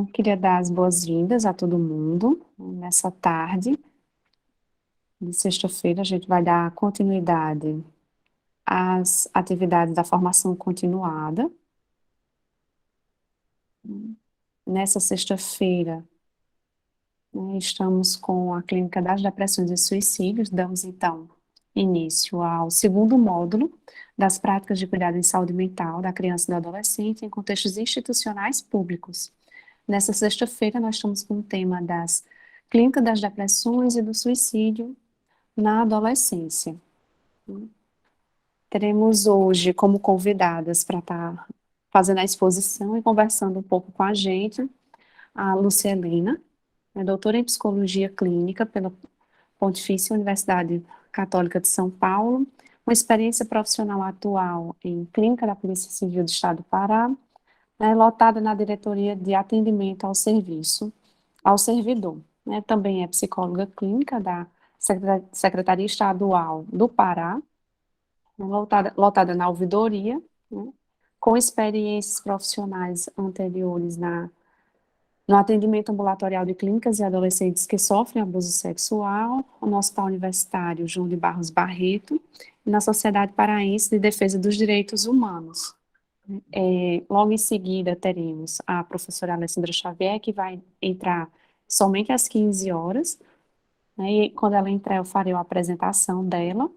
Então, queria dar as boas-vindas a todo mundo. Nessa tarde de sexta-feira, a gente vai dar continuidade às atividades da formação continuada. Nessa sexta-feira, estamos com a Clínica das Depressões e Suicídios. Damos, então, início ao segundo módulo das práticas de cuidado em saúde mental da criança e do adolescente em contextos institucionais públicos. Nessa sexta-feira, nós estamos com o tema das clínicas das depressões e do suicídio na adolescência. Teremos hoje como convidadas para estar fazendo a exposição e conversando um pouco com a gente, a Lucielina, é doutora em Psicologia Clínica pela Pontifícia Universidade Católica de São Paulo, uma experiência profissional atual em Clínica da Polícia Civil do Estado do Pará, lotada na Diretoria de Atendimento ao Serviço, ao Servidor. Também é psicóloga clínica da Secretaria Estadual do Pará, lotada na ouvidoria, com experiências profissionais anteriores no atendimento ambulatorial de clínicas e adolescentes que sofrem abuso sexual, no Hospital Universitário João de Barros Barreto, e na Sociedade Paraense de Defesa dos Direitos Humanos. Logo em seguida teremos a professora Alessandra Xavier, que vai entrar somente às 15 horas, e quando ela entrar eu farei a apresentação dela.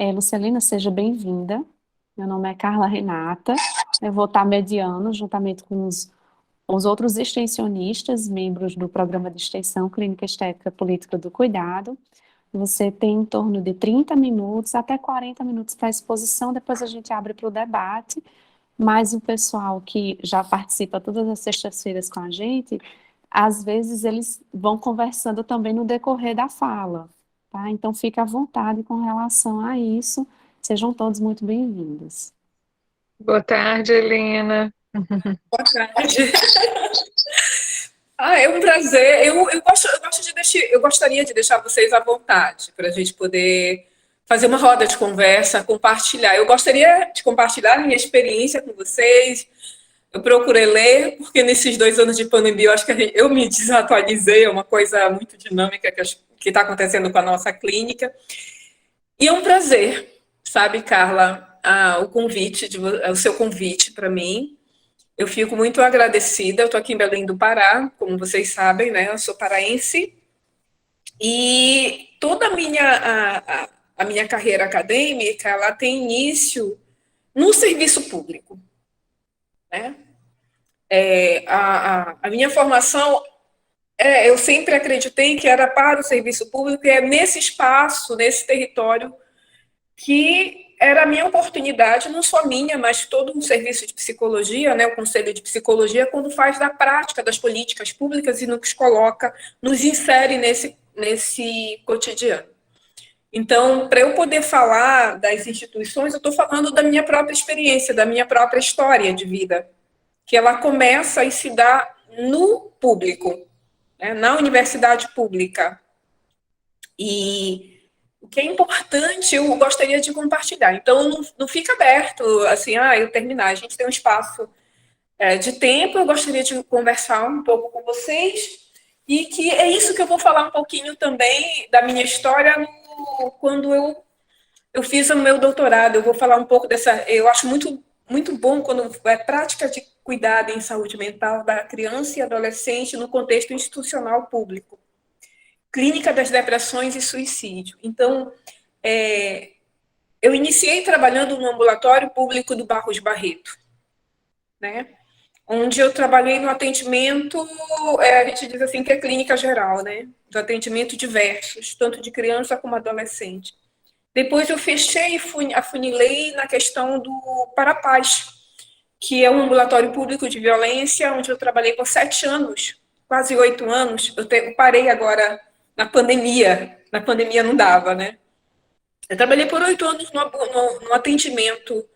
Lucelina, seja bem-vinda. Meu nome é Carla Renata, eu vou estar mediando juntamente com os outros extensionistas, membros do Programa de Extensão Clínica Estética Política do Cuidado. Você tem em torno de 30 minutos até 40 minutos para a exposição, depois a gente abre para o debate, mas o pessoal que já participa todas as sextas-feiras com a gente, às vezes eles vão conversando também no decorrer da fala, tá? Então fique à vontade com relação a isso, sejam todos muito bem-vindos. Boa tarde, Helena. Boa tarde. É um prazer. Eu gostaria de deixar vocês à vontade para a gente poder fazer uma roda de conversa, compartilhar. Eu gostaria de compartilhar a minha experiência com vocês. Eu procurei ler, porque nesses 2 anos de pandemia, eu acho que eu me desatualizei, é uma coisa muito dinâmica que está acontecendo com a nossa clínica. E é um prazer, sabe, Carla, o seu convite para mim. Eu fico muito agradecida. Eu estou aqui em Belém do Pará, como vocês sabem, né? Eu sou paraense. E toda a minha carreira acadêmica, ela tem início no serviço público, né? A minha formação, eu sempre acreditei que era para o serviço público, e é nesse espaço, nesse território, que era a minha oportunidade, não só minha, mas todo um serviço de psicologia, né, o Conselho de Psicologia, quando faz da prática das políticas públicas e nos coloca, nos insere nesse cotidiano. Então, para eu poder falar das instituições, eu estou falando da minha própria experiência, da minha própria história de vida, que ela começa e se dá no público, né, na universidade pública. E o que é importante, eu gostaria de compartilhar. Então, não fica aberto, assim, eu terminar. A gente tem um espaço de tempo, eu gostaria de conversar um pouco com vocês, e que é isso que eu vou falar um pouquinho também da minha história quando eu fiz o meu doutorado. Eu vou falar um pouco eu acho muito, muito bom quando é prática de cuidado em saúde mental da criança e adolescente no contexto institucional público. Clínica das Depressões e Suicídio. Então, eu iniciei trabalhando no ambulatório público do Barros Barreto, né? Onde eu trabalhei no atendimento, a gente diz assim que é clínica geral, né? Do atendimento diversos, tanto de criança como adolescente. Depois eu fechei e afunilei na questão do Parapaz, que é um ambulatório público de violência, onde eu trabalhei por 7 anos, quase 8 anos. Eu parei agora na pandemia. Na pandemia não dava, né? Eu trabalhei por 8 anos no atendimento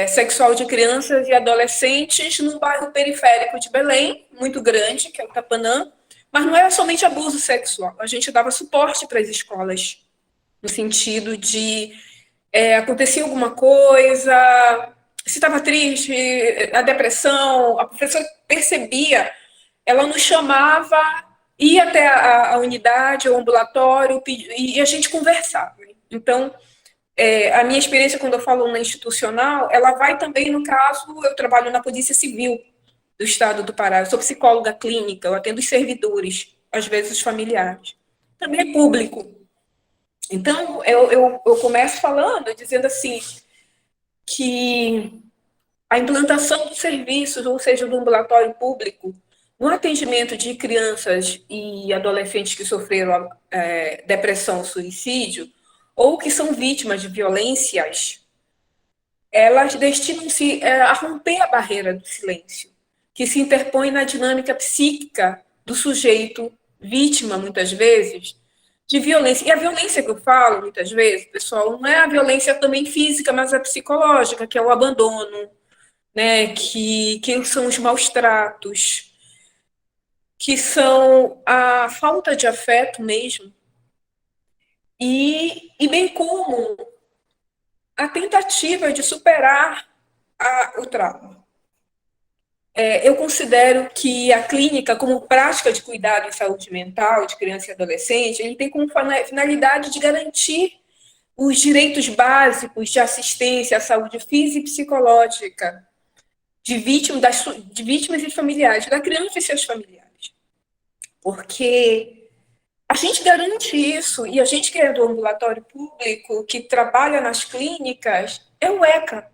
sexual de crianças e adolescentes num bairro periférico de Belém, muito grande, que é o Tapanã, mas não era somente abuso sexual. A gente dava suporte para as escolas, no sentido de acontecia alguma coisa, se estava triste, a depressão, a professora percebia, ela nos chamava, ia até a unidade, o ambulatório, e a gente conversava. Então, a minha experiência, quando eu falo na institucional, ela vai também, no caso, eu trabalho na Polícia Civil do Estado do Pará, eu sou psicóloga clínica, eu atendo os servidores, às vezes os familiares. Também é público. Então, eu começo falando, dizendo assim, que a implantação dos serviços, ou seja, do ambulatório público, no atendimento de crianças e adolescentes que sofreram depressão, suicídio, ou que são vítimas de violências, elas destinam-se a romper a barreira do silêncio, que se interpõe na dinâmica psíquica do sujeito vítima, muitas vezes, de violência. E a violência que eu falo, muitas vezes, pessoal, não é a violência também física, mas a psicológica, que é o abandono, né, que são os maus tratos, que são a falta de afeto mesmo, e bem como a tentativa de superar o trauma. Eu considero que a clínica, como prática de cuidado em saúde mental de criança e adolescente, ele tem como finalidade de garantir os direitos básicos de assistência à saúde física e psicológica de vítimas e familiares, da criança e seus familiares. Porque a gente garante isso, e a gente que é do ambulatório público, que trabalha nas clínicas, é o ECA.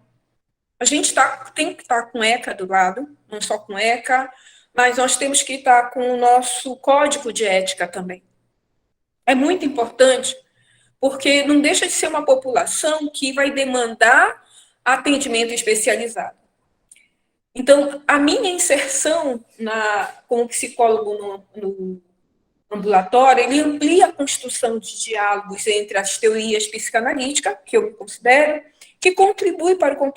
A gente tem que estar com o ECA do lado, não só com o ECA, mas nós temos que estar com o nosso código de ética também. É muito importante, porque não deixa de ser uma população que vai demandar atendimento especializado. Então, a minha inserção como psicólogo no ambulatório, ele amplia a construção de diálogos entre as teorias psicanalíticas, que eu me considero, que contribui para o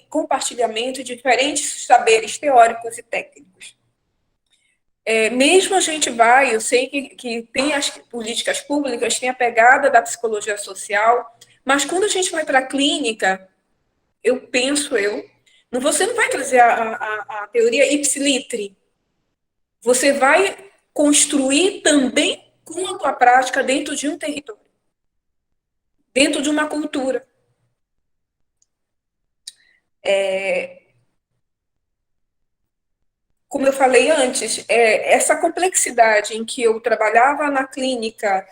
compartilhamento de diferentes saberes teóricos e técnicos. Mesmo a gente eu sei que tem as políticas públicas, tem a pegada da psicologia social, mas quando a gente vai para a clínica, você não vai trazer a teoria ipsilitri, você vai construir também com a tua prática dentro de um território, dentro de uma cultura. Como eu falei antes, essa complexidade em que eu trabalhava na clínica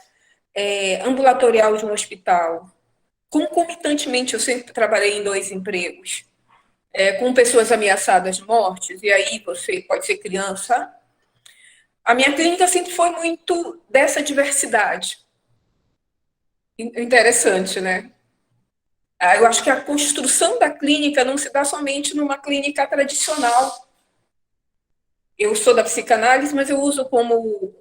ambulatorial de um hospital, concomitantemente eu sempre trabalhei em 2 empregos, com pessoas ameaçadas de morte, e aí você pode ser criança. A minha clínica sempre foi muito dessa diversidade. Interessante, né? Eu acho que a construção da clínica não se dá somente numa clínica tradicional. Eu sou da psicanálise, mas eu uso como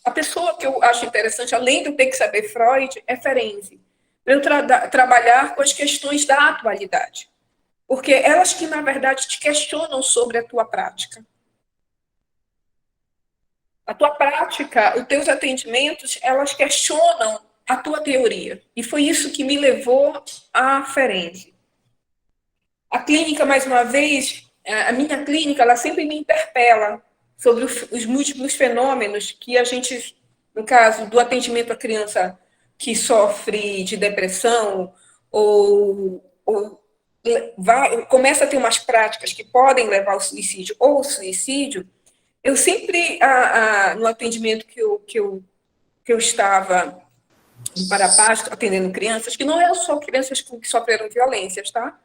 a pessoa que eu acho interessante, além de eu ter que saber Freud, é Ferenczi. Para eu trabalhar com as questões da atualidade. Porque elas que, na verdade, te questionam sobre a tua prática. A tua prática, os teus atendimentos, elas questionam a tua teoria. E foi isso que me levou a Ferenczi. A clínica, mais uma vez, a minha clínica, ela sempre me interpela sobre os múltiplos fenômenos que a gente, no caso do atendimento à criança que sofre de depressão ou começa a ter umas práticas que podem levar ao suicídio ou ao suicídio, eu sempre, no atendimento que eu estava em Parapasto, atendendo crianças, que não é só crianças que sofreram violências, tá?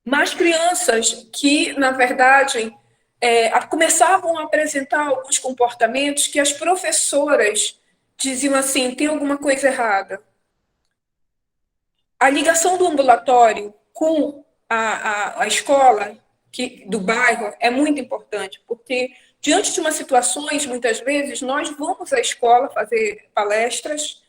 Mas crianças que, na verdade, começavam a apresentar alguns comportamentos que as professoras diziam assim, tem alguma coisa errada. A ligação do ambulatório com a escola do bairro é muito importante, porque diante de umas situações, muitas vezes, nós vamos à escola fazer palestras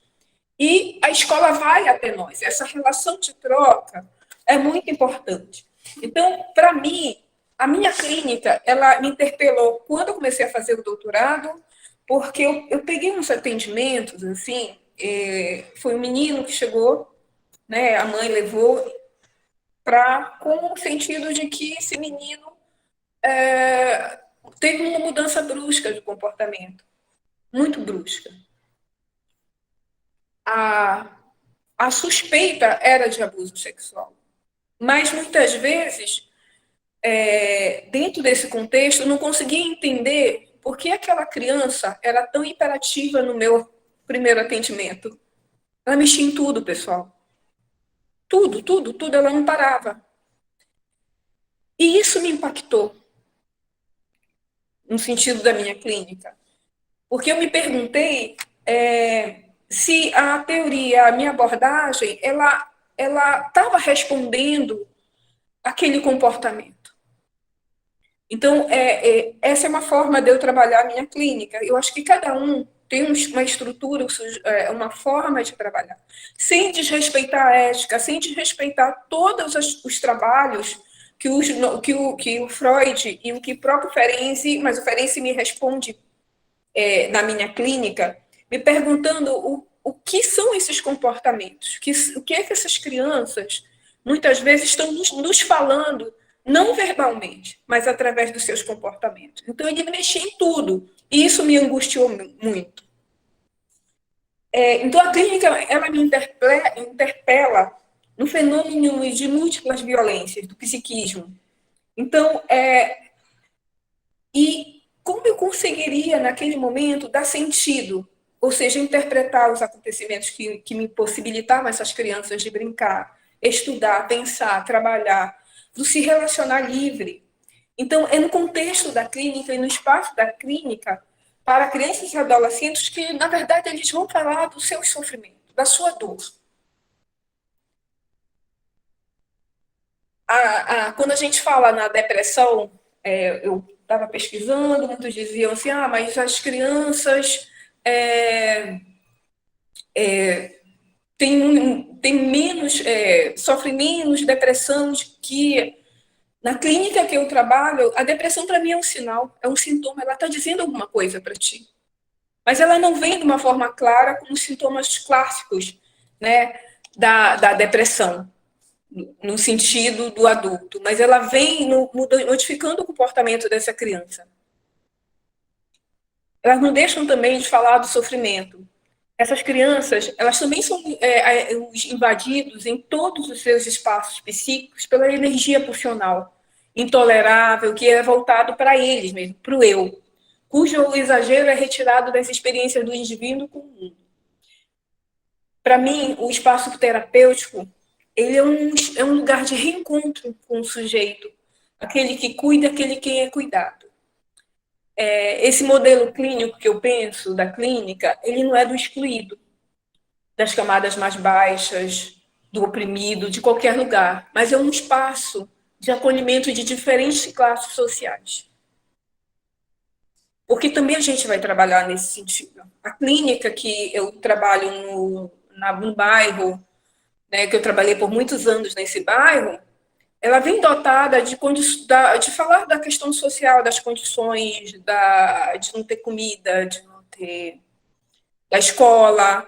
e a escola vai até nós. Essa relação de troca é muito importante. Então, para mim, a minha clínica, ela me interpelou quando eu comecei a fazer o doutorado, porque eu peguei uns atendimentos, assim, foi um menino que chegou né? A mãe levou com o sentido de que esse menino teve uma mudança brusca de comportamento, muito brusca. A suspeita era de abuso sexual, mas muitas vezes, dentro desse contexto, eu não conseguia entender por que aquela criança era tão hiperativa no meu primeiro atendimento. Ela mexia em tudo, pessoal. Tudo, tudo, tudo, ela não parava. E isso me impactou, no sentido da minha clínica. Porque eu me perguntei se a teoria, a minha abordagem, ela estava respondendo aquele comportamento. Então, essa é uma forma de eu trabalhar a minha clínica. Eu acho que cada um tem uma estrutura, uma forma de trabalhar, sem desrespeitar a ética, sem desrespeitar todos os trabalhos que o Freud e o que o próprio Ferenczi, mas o Ferenczi me responde na minha clínica, me perguntando o que são esses comportamentos, o que é que essas crianças muitas vezes estão nos falando, não verbalmente, mas através dos seus comportamentos. Então, ele mexia em tudo, e isso me angustiou muito. Então, a clínica, ela me interpela no fenômeno de múltiplas violências, do psiquismo. Então, e como eu conseguiria, naquele momento, dar sentido, ou seja, interpretar os acontecimentos que me possibilitavam essas crianças de brincar, estudar, pensar, trabalhar, do se relacionar livre. Então, é no contexto da clínica e no espaço da clínica, para crianças e adolescentes que, na verdade, eles vão falar do seu sofrimento, da sua dor. Quando a gente fala na depressão, eu estava pesquisando, muitos diziam assim, mas as crianças têm menos, sofrem menos depressão que na clínica que eu trabalho, a depressão para mim é um sinal, é um sintoma, ela está dizendo alguma coisa para ti. Mas ela não vem de uma forma clara como os sintomas clássicos, né, da depressão, no sentido do adulto, mas ela vem modificando o comportamento dessa criança. Elas não deixam também de falar do sofrimento. Essas crianças, elas também são invadidos em todos os seus espaços psíquicos pela energia pulsional intolerável, que é voltado para eles mesmo, para o eu, cujo exagero é retirado das experiências do indivíduo com o mundo. Para mim, o espaço terapêutico, ele é um lugar de reencontro com o sujeito, aquele que cuida, aquele que é cuidado. Esse modelo clínico que eu penso da clínica, ele não é do excluído, das camadas mais baixas, do oprimido, de qualquer lugar, mas é um espaço de acolhimento de diferentes classes sociais. Porque também a gente vai trabalhar nesse sentido. A clínica que eu trabalho no bairro, né, que eu trabalhei por muitos anos nesse bairro, ela vem dotada de falar da questão social, das condições, de não ter comida, de não ter da escola.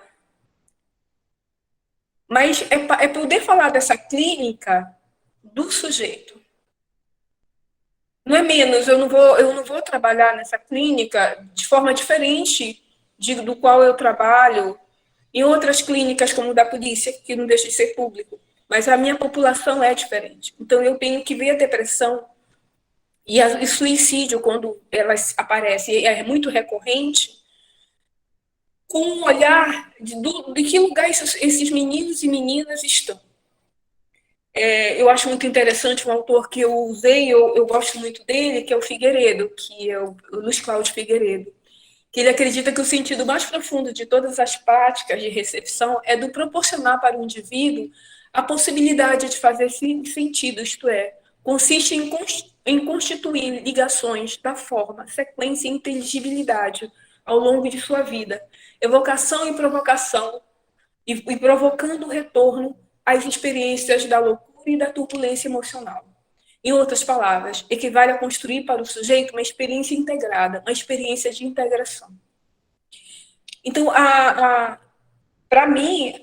Mas é poder falar dessa clínica do sujeito. Não é menos, eu não vou trabalhar nessa clínica de forma diferente do qual eu trabalho em outras clínicas, como da polícia, que não deixa de ser público. Mas a minha população é diferente. Então, eu tenho que ver a depressão e o suicídio, quando elas aparecem, é muito recorrente, com um olhar de que lugar esses meninos e meninas estão. Eu acho muito interessante um autor que eu usei, eu gosto muito dele, que é o Figueiredo, que é o Luiz Cláudio Figueiredo, que ele acredita que o sentido mais profundo de todas as práticas de recepção é do proporcionar para o indivíduo a possibilidade de fazer sentido, isto é, consiste em constituir ligações da forma, sequência e inteligibilidade ao longo de sua vida, evocação e provocação, e provocando o retorno às experiências da loucura e da turbulência emocional. Em outras palavras, equivale a construir para o sujeito uma experiência integrada, uma experiência de integração. Então, para mim,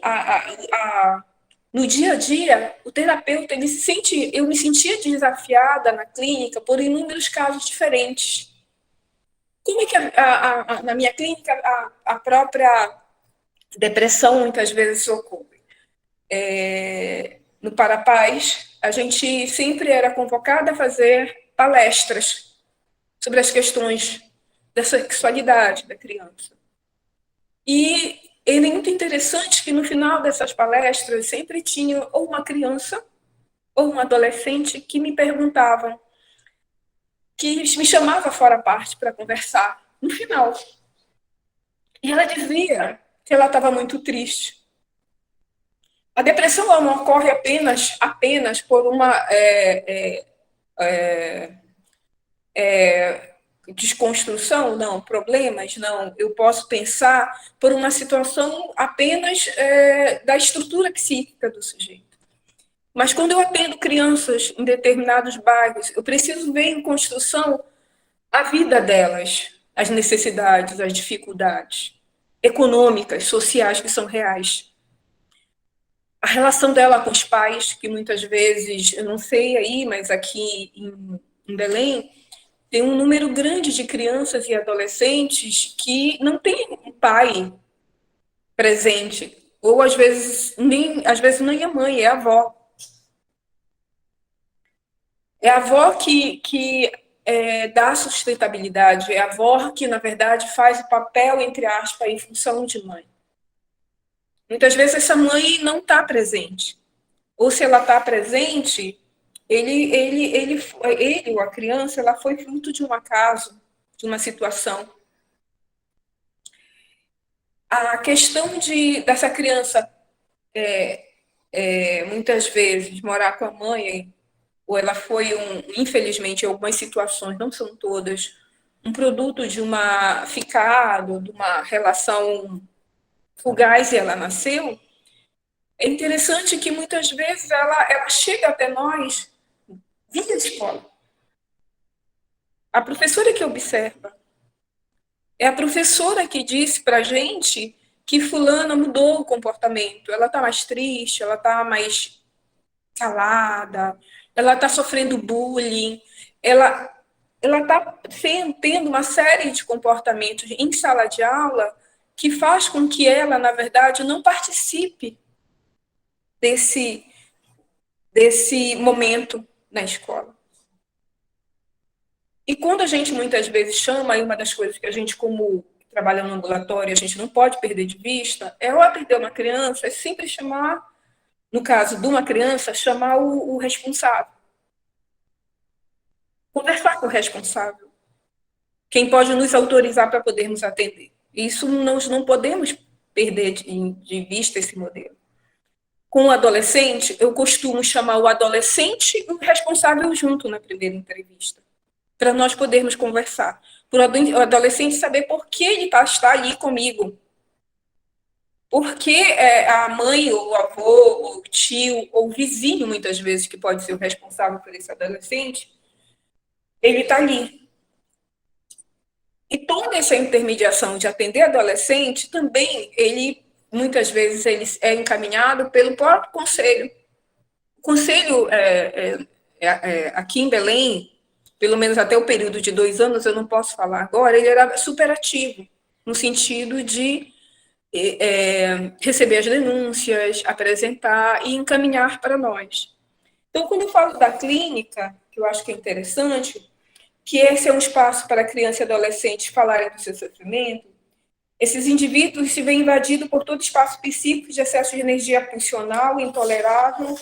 no dia a dia, o terapeuta, eu me sentia desafiada na clínica por inúmeros casos diferentes. Como é que na minha clínica a própria depressão muitas vezes ocorre? No Parapaz, a gente sempre era convocada a fazer palestras sobre as questões da sexualidade da criança. E é muito interessante que no final dessas palestras sempre tinha ou uma criança ou um adolescente que me perguntavam, que me chamava fora à parte para conversar no final. E ela dizia que ela estava muito triste. A depressão ela não ocorre apenas por uma desconstrução, não, problemas, não. Eu posso pensar por uma situação apenas da estrutura psíquica do sujeito. Mas quando eu atendo crianças em determinados bairros, eu preciso ver em construção a vida delas, as necessidades, as dificuldades econômicas, sociais que são reais. A relação dela com os pais, que muitas vezes, eu não sei aí, mas aqui em Belém, tem um número grande de crianças e adolescentes que não têm um pai presente, ou às vezes nem a mãe, é a avó. É a avó que dá sustentabilidade, é a avó que, na verdade, faz o papel, entre aspas, em função de mãe. Muitas vezes essa mãe não está presente. Ou se ela está presente, ele ou a criança, ela foi fruto de um acaso, de uma situação. A questão dessa criança, muitas vezes, morar com a mãe, ou ela foi, infelizmente, em algumas situações, não são todas, um produto de uma ficado, de uma relação fugaz e ela nasceu, é interessante que muitas vezes ela chega até nós vinda de escola. A professora que observa. É a professora que disse para a gente que fulana mudou o comportamento. Ela está mais triste, ela está mais calada, ela está sofrendo bullying, ela está tendo uma série de comportamentos em sala de aula que faz com que ela, na verdade, não participe desse momento na escola. E quando a gente muitas vezes chama, e uma das coisas que a gente, como trabalha no ambulatório, a gente não pode perder de vista, é ao atender uma criança, é sempre chamar, no caso de uma criança, chamar o responsável. Conversar com o responsável. Quem pode nos autorizar para podermos atender. Isso nós não podemos perder de vista esse modelo. Com o adolescente, eu costumo chamar o adolescente e o responsável junto na primeira entrevista, para nós podermos conversar. Para o adolescente saber por que ele está ali comigo. Por que a mãe, ou o avô, ou o tio, ou o vizinho, muitas vezes, que pode ser o responsável por esse adolescente, ele está ali. E toda essa intermediação de atender adolescente, também, muitas vezes, ele é encaminhado pelo próprio conselho. O conselho, aqui em Belém, pelo menos até o período de 2 anos, eu não posso falar agora, ele era super ativo, no sentido de receber as denúncias, apresentar e encaminhar para nós. Então, quando eu falo da clínica, que eu acho que é interessante, que esse é um espaço para criança e adolescente falarem do seu sofrimento, esses indivíduos se veem invadidos por todo espaço psíquico de excesso de energia pulsional intolerável,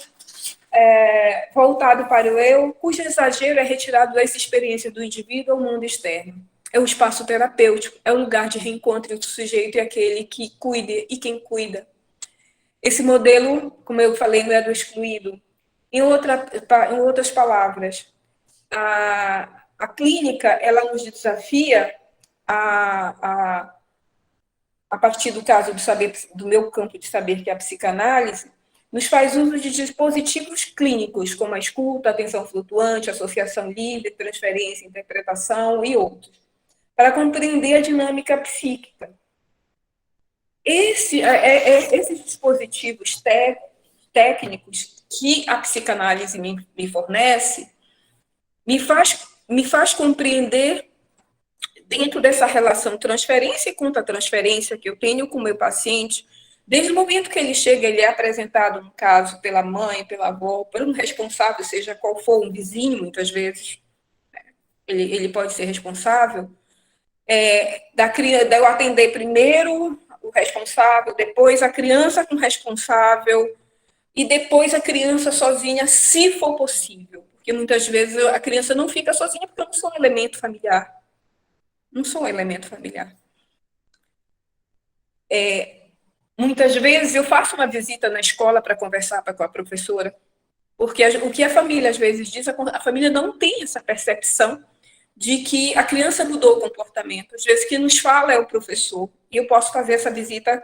voltado para o eu, cujo exagero é retirado dessa experiência do indivíduo ao mundo externo. É o espaço terapêutico, é o lugar de reencontro entre o sujeito e aquele que cuida e quem cuida. Esse modelo, como eu falei, não é do excluído. Em outras palavras, a clínica, ela nos desafia a partir do caso do meu campo de saber, que é a psicanálise, nos faz uso de dispositivos clínicos, como a escuta, a atenção flutuante, associação livre, transferência, interpretação e outros, para compreender a dinâmica psíquica. Esses dispositivos técnicos, técnicos que a psicanálise me fornece, me faz compreender, dentro dessa relação transferência e contra-transferência que eu tenho com o meu paciente, desde o momento que ele chega, ele é apresentado, no caso, pela mãe, pela avó, por um responsável, seja qual for, um vizinho, muitas vezes, ele pode ser responsável, de eu atender primeiro o responsável, depois a criança com o responsável, e depois a criança sozinha, se for possível. Porque muitas vezes a criança não fica sozinha porque eu não sou um elemento familiar. Não sou um elemento familiar. Muitas vezes eu faço uma visita na escola para conversar com a professora, porque o que a família às vezes diz, a família não tem essa percepção de que a criança mudou o comportamento. Às vezes quem nos fala é o professor, e eu posso fazer essa visita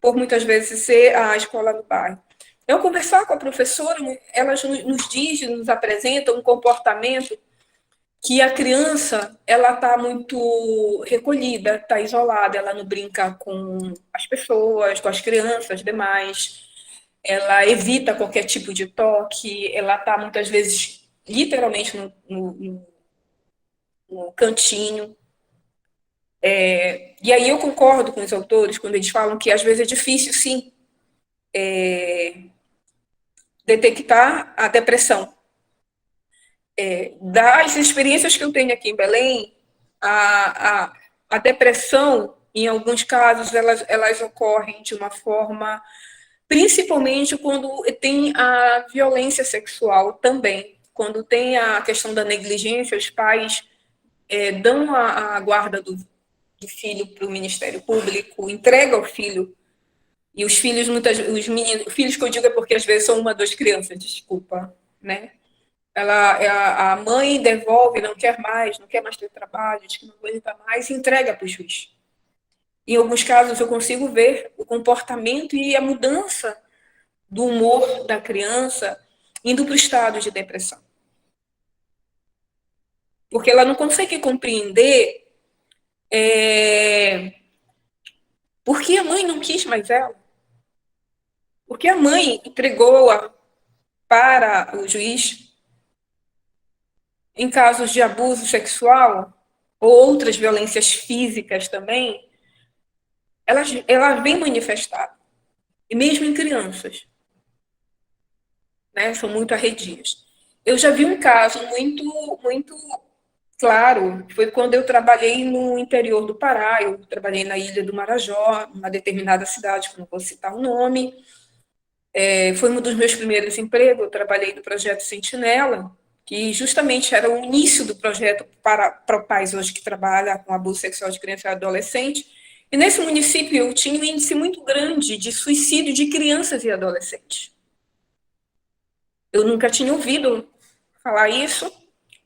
por muitas vezes ser a escola do bairro. Eu conversar com a professora, elas nos diz, nos apresenta um comportamento que a criança, ela está muito recolhida, está isolada, ela não brinca com as pessoas, com as crianças demais, ela evita qualquer tipo de toque, ela está muitas vezes literalmente no cantinho. E aí eu concordo com os autores quando eles falam que às vezes é difícil, sim, detectar a depressão. Das experiências que eu tenho aqui em Belém, a depressão, em alguns casos, elas ocorrem de uma forma, principalmente quando tem a violência sexual também, quando tem a questão da negligência, os pais dão a guarda do filho para o Ministério Público, entrega o filho, e os filhos, os meninos, filhos que eu digo é porque às vezes são uma, duas crianças, desculpa, né? A mãe devolve, não quer mais ter trabalho, diz que não aguenta mais, e entrega para o juiz. Em alguns casos eu consigo ver o comportamento e a mudança do humor da criança indo para o estado de depressão. Porque ela não consegue compreender por que a mãe não quis mais ela. Porque a mãe entregou-a para o juiz em casos de abuso sexual ou outras violências físicas também, ela vem manifestada. E mesmo em crianças, né, são muito arredias. Eu já vi um caso muito, muito claro, foi quando eu trabalhei no interior do Pará, eu trabalhei na Ilha do Marajó, uma determinada cidade, que não vou citar o nome. Foi um dos meus primeiros empregos, eu trabalhei no projeto Sentinela, que justamente era o início do projeto para pais hoje que trabalham com abuso sexual de criança e adolescente. E nesse município eu tinha um índice muito grande de suicídio de crianças e adolescentes. Eu nunca tinha ouvido falar isso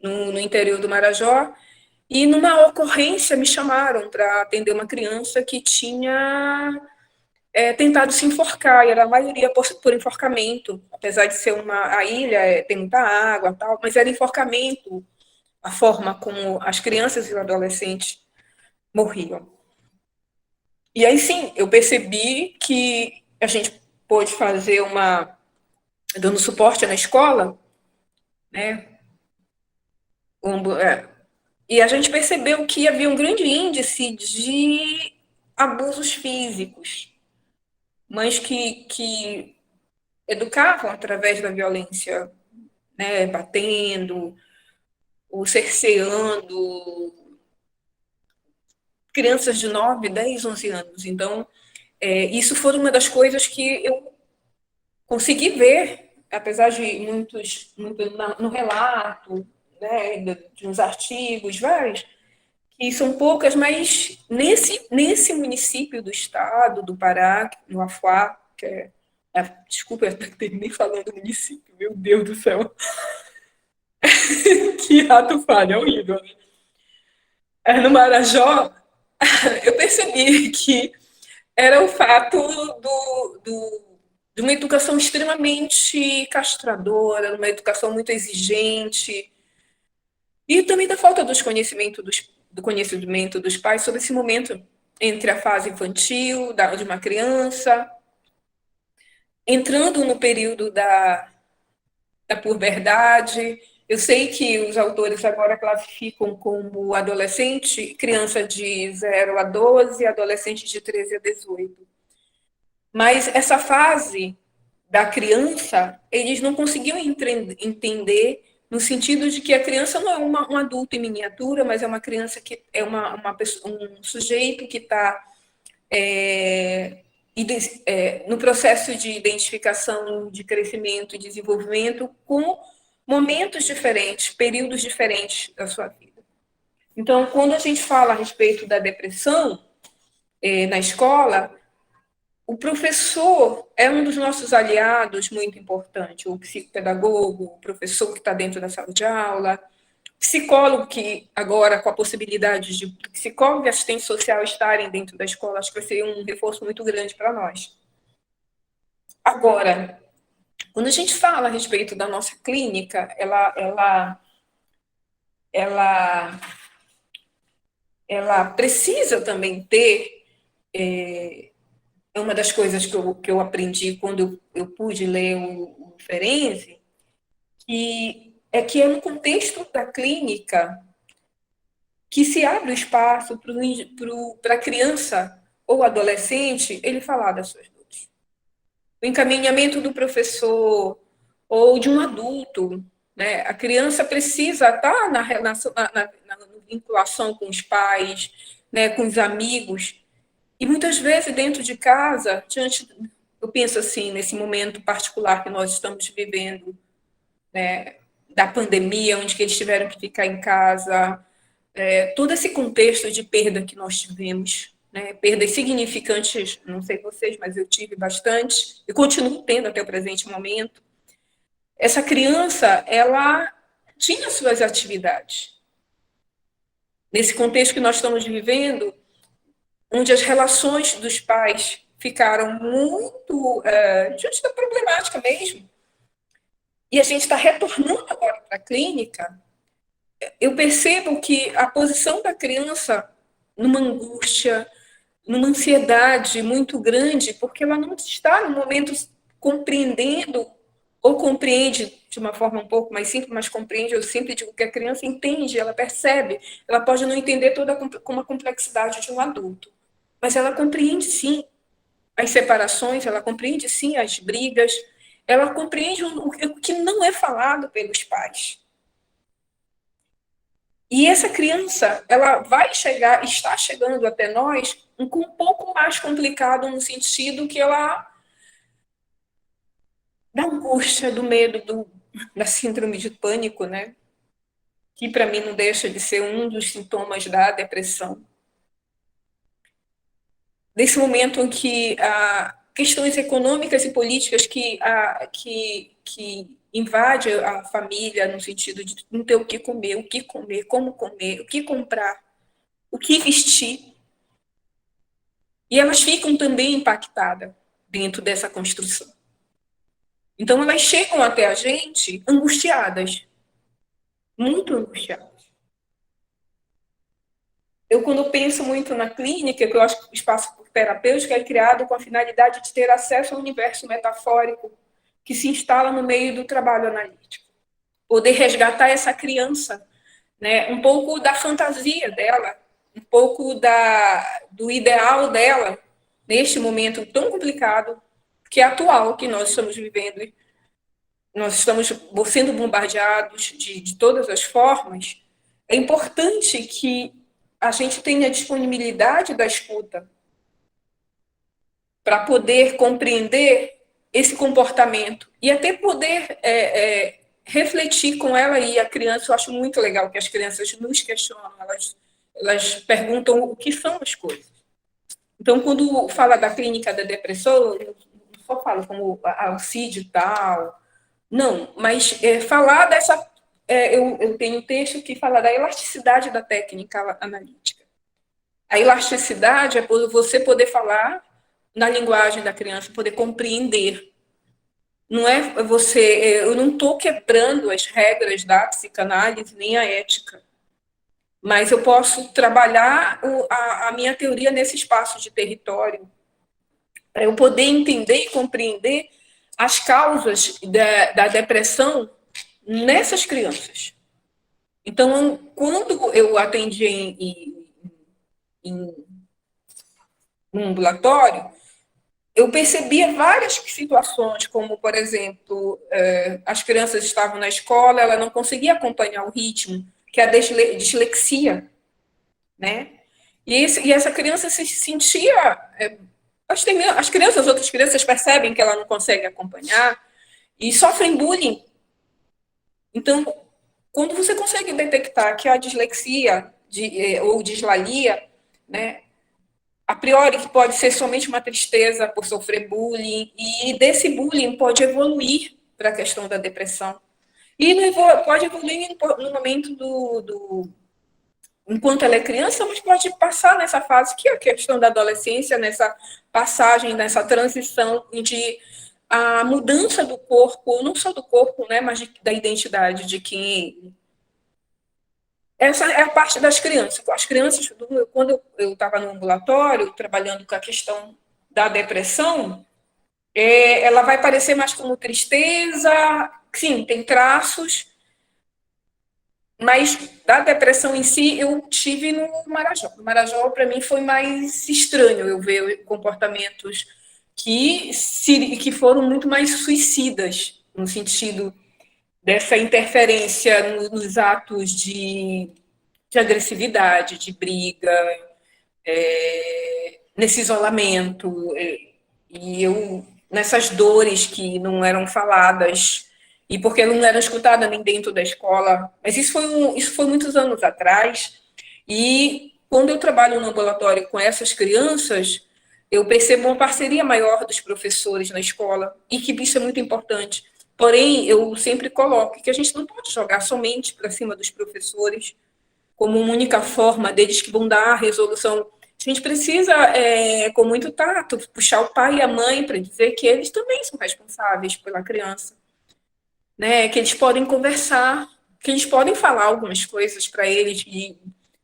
no interior do Marajó, e numa ocorrência me chamaram para atender uma criança que tinha tentado se enforcar, e era a maioria por enforcamento, apesar de ser a ilha, tem muita água, tal, mas era enforcamento a forma como as crianças e os adolescentes morriam. E aí sim, eu percebi que a gente pôde fazer dando suporte na escola, né? E a gente percebeu que havia um grande índice de abusos físicos, mães que educavam através da violência, né, batendo, ou cerceando crianças de 9, 10, 11 anos. Então, isso foi uma das coisas que eu consegui ver, apesar de muito no relato, né, de uns artigos, vários, que são poucas, mas nesse município do estado, do Pará, no Afuá, que desculpa, eu terminei falando do município, meu Deus do céu. Que ato falho, é horrível. No Marajó, eu percebi que era o fato de uma educação extremamente castradora, uma educação muito exigente, e também da falta do conhecimento dos pais sobre esse momento entre a fase infantil, de uma criança, entrando no período da puberdade. Eu sei que os autores agora classificam como adolescente, criança de 0 a 12, adolescente de 13 a 18. Mas essa fase da criança, eles não conseguiam entender no sentido de que a criança não é um adulto em miniatura, mas é uma criança que é um sujeito que está no processo de identificação, de crescimento e desenvolvimento com momentos diferentes, períodos diferentes da sua vida. Então, quando a gente fala a respeito da depressão na escola, o professor é um dos nossos aliados muito importante, o psicopedagogo, o professor que está dentro da sala de aula, psicólogo que agora, com a possibilidade de psicólogo e assistente social estarem dentro da escola, acho que vai ser um reforço muito grande para nós. Agora, quando a gente fala a respeito da nossa clínica, ela precisa também ter, é uma das coisas que eu aprendi quando eu pude ler o Ferenczi, que é no contexto da clínica que se abre o espaço para a criança ou adolescente ele falar das suas dores. O encaminhamento do professor ou de um adulto, né? A criança precisa estar na vinculação com os pais, né, com os amigos, e muitas vezes dentro de casa, eu penso assim, nesse momento particular que nós estamos vivendo, né, da pandemia, onde que eles tiveram que ficar em casa, todo esse contexto de perda que nós tivemos, né, perdas significantes, não sei vocês, mas eu tive bastante, e continuo tendo até o presente momento. Essa criança, ela tinha suas atividades. Nesse contexto que nós estamos vivendo, onde as relações dos pais ficaram muito diante da problemática mesmo, e a gente está retornando agora para a clínica, eu percebo que a posição da criança numa angústia, numa ansiedade muito grande, porque ela não está no momento compreendendo, ou compreende de uma forma um pouco mais simples, mas compreende, eu sempre digo que a criança entende, ela percebe, ela pode não entender toda como a complexidade de um adulto, mas ela compreende sim as separações, ela compreende sim as brigas, ela compreende o que não é falado pelos pais. E essa criança, ela vai chegar, está chegando até nós um pouco mais complicado no sentido que ela da angústia, do medo, da síndrome de pânico, né? Que para mim não deixa de ser um dos sintomas da depressão. Nesse momento em que questões econômicas e políticas que invade a família no sentido de não ter o que comer, como comer, o que comprar, o que vestir. E elas ficam também impactadas dentro dessa construção. Então, elas chegam até a gente angustiadas, muito angustiadas. Eu, quando penso muito na clínica, que eu acho que o espaço terapêutico é criado com a finalidade de ter acesso ao universo metafórico que se instala no meio do trabalho analítico. Poder resgatar essa criança, né, um pouco da fantasia dela, um pouco do ideal dela, neste momento tão complicado, que é atual, que nós estamos vivendo. Nós estamos sendo bombardeados de todas as formas. É importante que a gente tenha disponibilidade da escuta para poder compreender esse comportamento e até poder refletir com ela e a criança. Eu acho muito legal que as crianças nos questionam, elas perguntam o que são as coisas. Então, quando fala da clínica da depressão, eu não só falo como o CID e tal, não, mas falar dessa... eu tenho um texto que fala da elasticidade da técnica analítica. A elasticidade é você poder falar na linguagem da criança, poder compreender. Não é você... Eu não estou quebrando as regras da psicanálise, nem a ética, mas eu posso trabalhar a minha teoria nesse espaço de território, para eu poder entender e compreender as causas da depressão nessas crianças. Então, quando eu atendi em um ambulatório, eu percebia várias situações, como, por exemplo, as crianças estavam na escola, ela não conseguia acompanhar o ritmo, que é a dislexia, né? E essa criança se sentia... as crianças, as outras crianças percebem que ela não consegue acompanhar e sofrem bullying. Então, quando você consegue detectar que a dislexia ou dislalia, né, a priori que pode ser somente uma tristeza por sofrer bullying, e desse bullying pode evoluir para a questão da depressão. E pode evoluir no momento enquanto ela é criança, mas pode passar nessa fase, que é a questão da adolescência, nessa passagem, nessa transição de a mudança do corpo, não só do corpo, né, mas da identidade de quem... Essa é a parte das crianças. As crianças, quando eu estava no ambulatório, trabalhando com a questão da depressão, ela vai parecer mais como tristeza, sim, tem traços, mas da depressão em si eu tive no Marajó. No Marajó, para mim, foi mais estranho eu ver comportamentos que foram muito mais suicidas, no sentido dessa interferência nos atos de agressividade, de briga, nesse isolamento, e eu nessas dores que não eram faladas, e porque não eram escutadas nem dentro da escola. Mas isso foi muitos anos atrás, e quando eu trabalho no ambulatório com essas crianças, eu percebo uma parceria maior dos professores na escola, e que isso é muito importante. Porém, eu sempre coloco que a gente não pode jogar somente para cima dos professores, como uma única forma deles que vão dar a resolução. A gente precisa, com muito tato, puxar o pai e a mãe para dizer que eles também são responsáveis pela criança, né? Que eles podem conversar, que eles podem falar algumas coisas para eles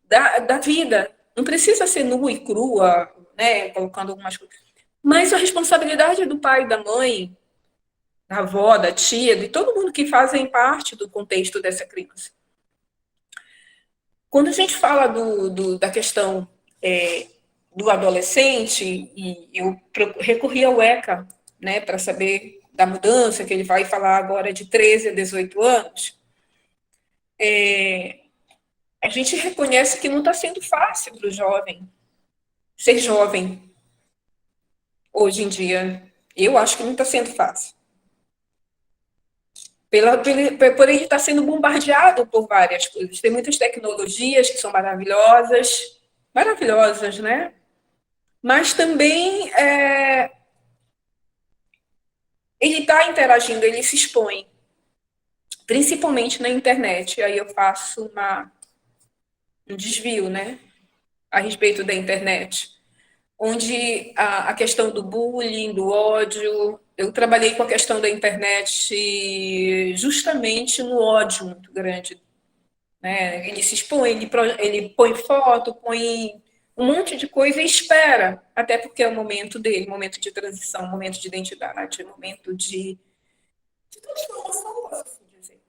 da vida. Não precisa ser nua e crua, né? Colocando algumas coisas. Mas a responsabilidade é do pai e da mãe, da avó, da tia, de todo mundo que fazem parte do contexto dessa criança. Quando a gente fala da questão do adolescente, e eu recorri ao ECA, né, para saber da mudança, que ele vai falar agora de 13 a 18 anos, a gente reconhece que não está sendo fácil para o jovem ser jovem hoje em dia. Eu acho que não está sendo fácil. Por ele estar sendo bombardeado por várias coisas. Tem muitas tecnologias que são maravilhosas, maravilhosas, né? Mas também ele está interagindo, ele se expõe, principalmente na internet. Aí eu faço um desvio, né, a respeito da internet, onde a questão do bullying, do ódio, eu trabalhei com a questão da internet justamente no ódio muito grande, né? Ele se expõe, ele põe foto, põe um monte de coisa e espera, até porque é o momento dele, momento de transição, momento de identidade, momento de transformação, posso assim dizer.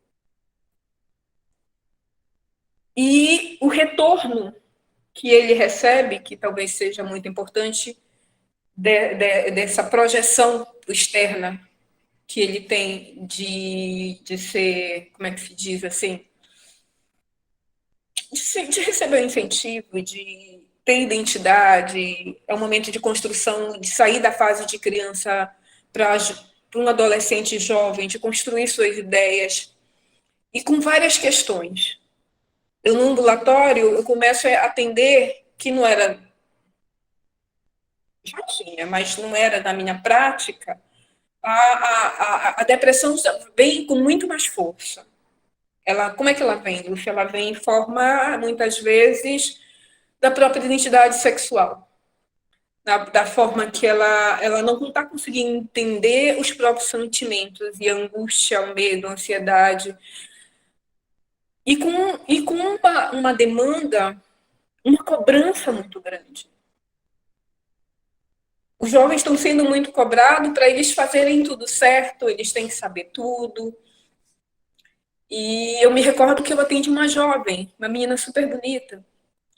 E o retorno que ele recebe, que talvez seja muito importante, dessa projeção externa que ele tem de ser, como é que se diz assim, de receber um incentivo, de ter identidade, é um momento de construção, de sair da fase de criança para um adolescente jovem, de construir suas ideias, e com várias questões. Eu, no ambulatório, eu começo a atender, que não era, já tinha, mas não era da minha prática, a depressão vem com muito mais força. Como é que ela vem, Lúcia? Ela vem em forma, muitas vezes, da própria identidade sexual. Da forma que ela não está conseguindo entender os próprios sentimentos, e a angústia, o medo, a ansiedade. E com uma demanda, uma cobrança muito grande. os jovens estão sendo muito cobrados para eles fazerem tudo certo, eles têm que saber tudo. E eu me recordo que eu atendi uma jovem, uma menina super bonita,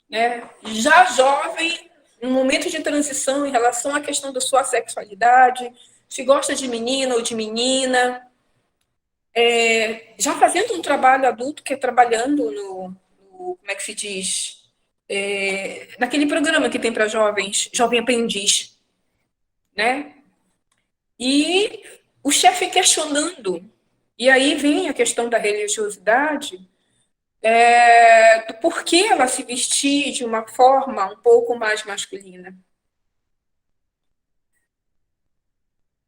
né? Já jovem, no momento de transição em relação à questão da sua sexualidade, se gosta de menina ou de menina, já fazendo um trabalho adulto, que é trabalhando como é que se diz? Naquele programa que tem para jovens, Jovem Aprendiz, né? E o chefe questionando. E aí vem a questão da religiosidade, do porquê ela se vestir de uma forma um pouco mais masculina.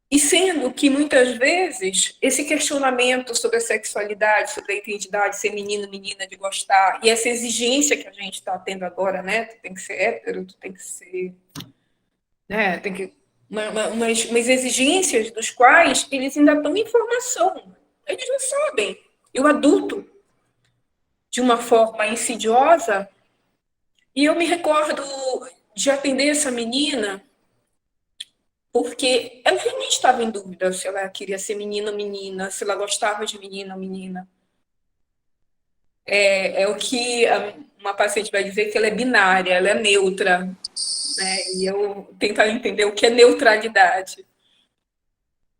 E sendo que, muitas vezes, esse questionamento sobre a sexualidade, sobre a identidade, ser menino, menina, de gostar, e essa exigência que a gente está tendo agora, né? Tu tem que ser hétero, tu tem que ser... Né? Tem que... umas exigências dos quais eles ainda estão em formação. Eles não sabem. E o adulto, de uma forma insidiosa, e eu me recordo de atender essa menina porque ela realmente estava em dúvida se ela queria ser menino ou menina, se ela gostava de menino ou menina. É o que uma paciente vai dizer, que ela é binária, ela é neutra, né? E eu tentar entender o que é neutralidade.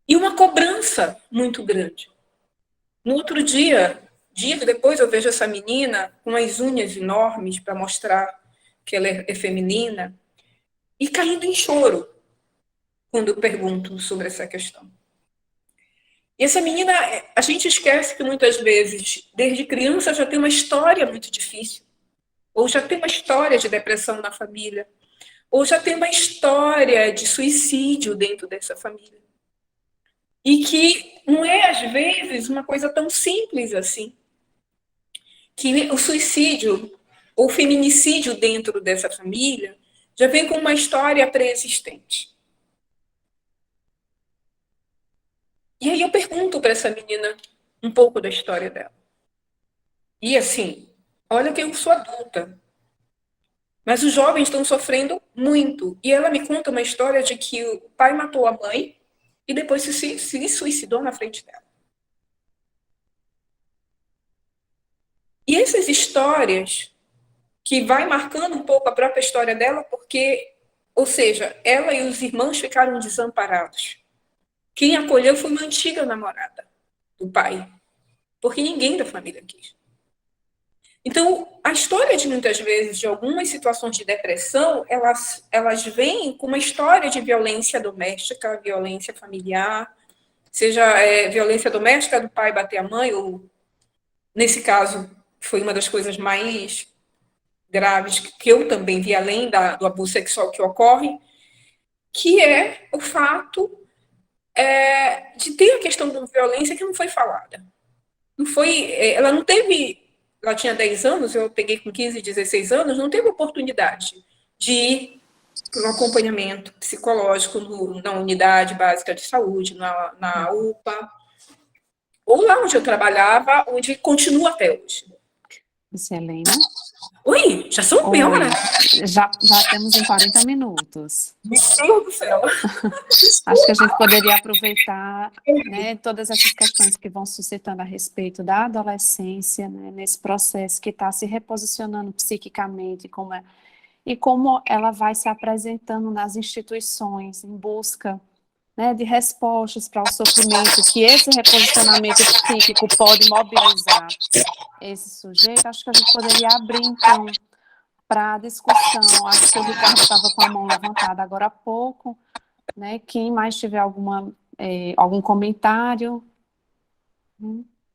E uma cobrança muito grande. No outro dia depois, eu vejo essa menina com as unhas enormes para mostrar que ela é feminina e caindo em choro quando eu pergunto sobre essa questão. E essa menina, a gente esquece que muitas vezes, desde criança, já tem uma história muito difícil, ou já tem uma história de depressão na família, ou já tem uma história de suicídio dentro dessa família. E que não é, às vezes, uma coisa tão simples assim. Que o suicídio ou o feminicídio dentro dessa família já vem com uma história pré-existente. E aí eu pergunto para essa menina um pouco da história dela. E assim, olha que eu sou adulta, mas os jovens estão sofrendo muito. E ela me conta uma história de que o pai matou a mãe e depois se suicidou na frente dela. E essas histórias que vai marcando um pouco a própria história dela, porque, ou seja, ela e os irmãos ficaram desamparados. Quem acolheu foi uma antiga namorada do pai, porque ninguém da família quis. Então, a história de muitas vezes de algumas situações de depressão, elas vêm com uma história de violência doméstica, violência familiar, seja violência doméstica do pai bater a mãe, ou, nesse caso, foi uma das coisas mais graves que eu também vi, além do abuso sexual que ocorre, que é o fato de ter a questão da violência que não foi falada. Não foi, ela não teve, ela tinha 10 anos, eu peguei com 15, 16 anos, não teve oportunidade de ir para um acompanhamento psicológico na unidade básica de saúde, na UPA, ou lá onde eu trabalhava, onde continua até hoje. Helena. Oi, já são meia hora? Já temos em 40 minutos. Meu Deus do céu. Acho que a gente poderia aproveitar, né, todas essas questões que vão suscitando a respeito da adolescência, né, nesse processo que está se reposicionando psiquicamente, e como ela vai se apresentando nas instituições em busca, né, de respostas para o sofrimento, que esse reposicionamento psíquico pode mobilizar esse sujeito. Acho que a gente poderia abrir, então, para a discussão. Acho que o Ricardo estava com a mão levantada agora há pouco, né? Quem mais tiver algum comentário,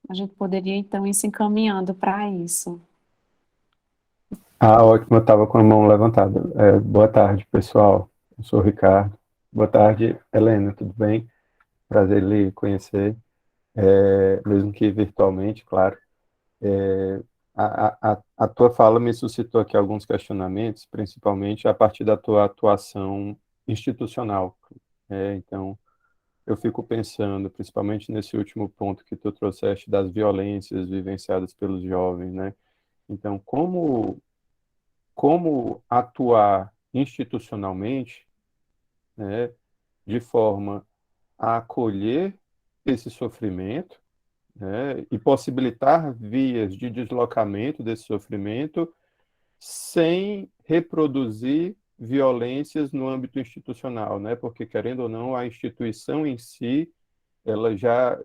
a gente poderia, então, ir se encaminhando para isso. Ótimo, eu estava com a mão levantada. Boa tarde, pessoal. Eu sou o Ricardo. Boa tarde, Helena, tudo bem? Prazer lhe conhecer, mesmo que virtualmente, claro. A tua fala me suscitou aqui alguns questionamentos, principalmente a partir da tua atuação institucional. Então, eu fico pensando, principalmente nesse último ponto que tu trouxeste das violências vivenciadas pelos jovens, né? Então, como atuar institucionalmente né, de forma a acolher esse sofrimento, né, e possibilitar vias de deslocamento desse sofrimento sem reproduzir violências no âmbito institucional, né? Porque, querendo ou não, a instituição em si, ela já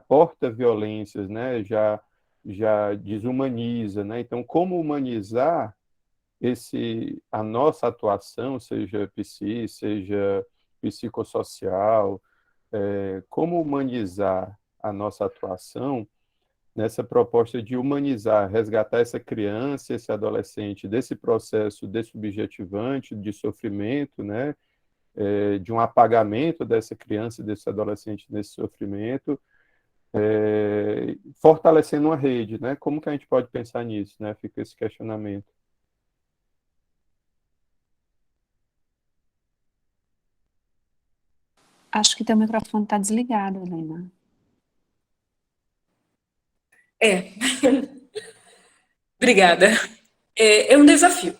porta violências, né? Já desumaniza, né? Então, como humanizar a nossa atuação, seja psi, seja psicossocial, como humanizar a nossa atuação nessa proposta de humanizar, resgatar essa criança, esse adolescente desse processo dessubjetivante, de sofrimento, né? De um apagamento dessa criança, desse adolescente nesse sofrimento, fortalecendo uma rede, né? Como que a gente pode pensar nisso, né? Fica esse questionamento. Acho que teu microfone está desligado, Helena. Obrigada. É um desafio.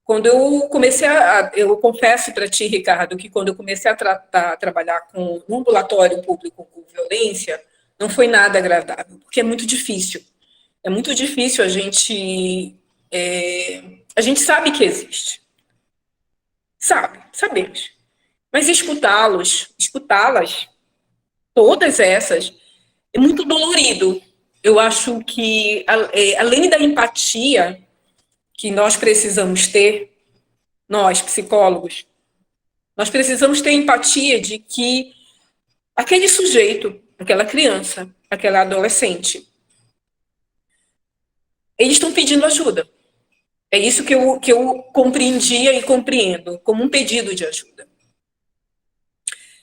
Quando eu comecei eu confesso para ti, Ricardo, que quando eu comecei a trabalhar no ambulatório público com violência, não foi nada agradável, porque é muito difícil. É muito difícil a gente sabe que existe. Sabemos. Mas escutá-las, todas essas, é muito dolorido. Eu acho que, além da empatia que nós precisamos ter, nós, psicólogos, nós precisamos ter empatia de que aquele sujeito, aquela criança, aquela adolescente, eles estão pedindo ajuda. É isso que eu compreendia e compreendo como um pedido de ajuda.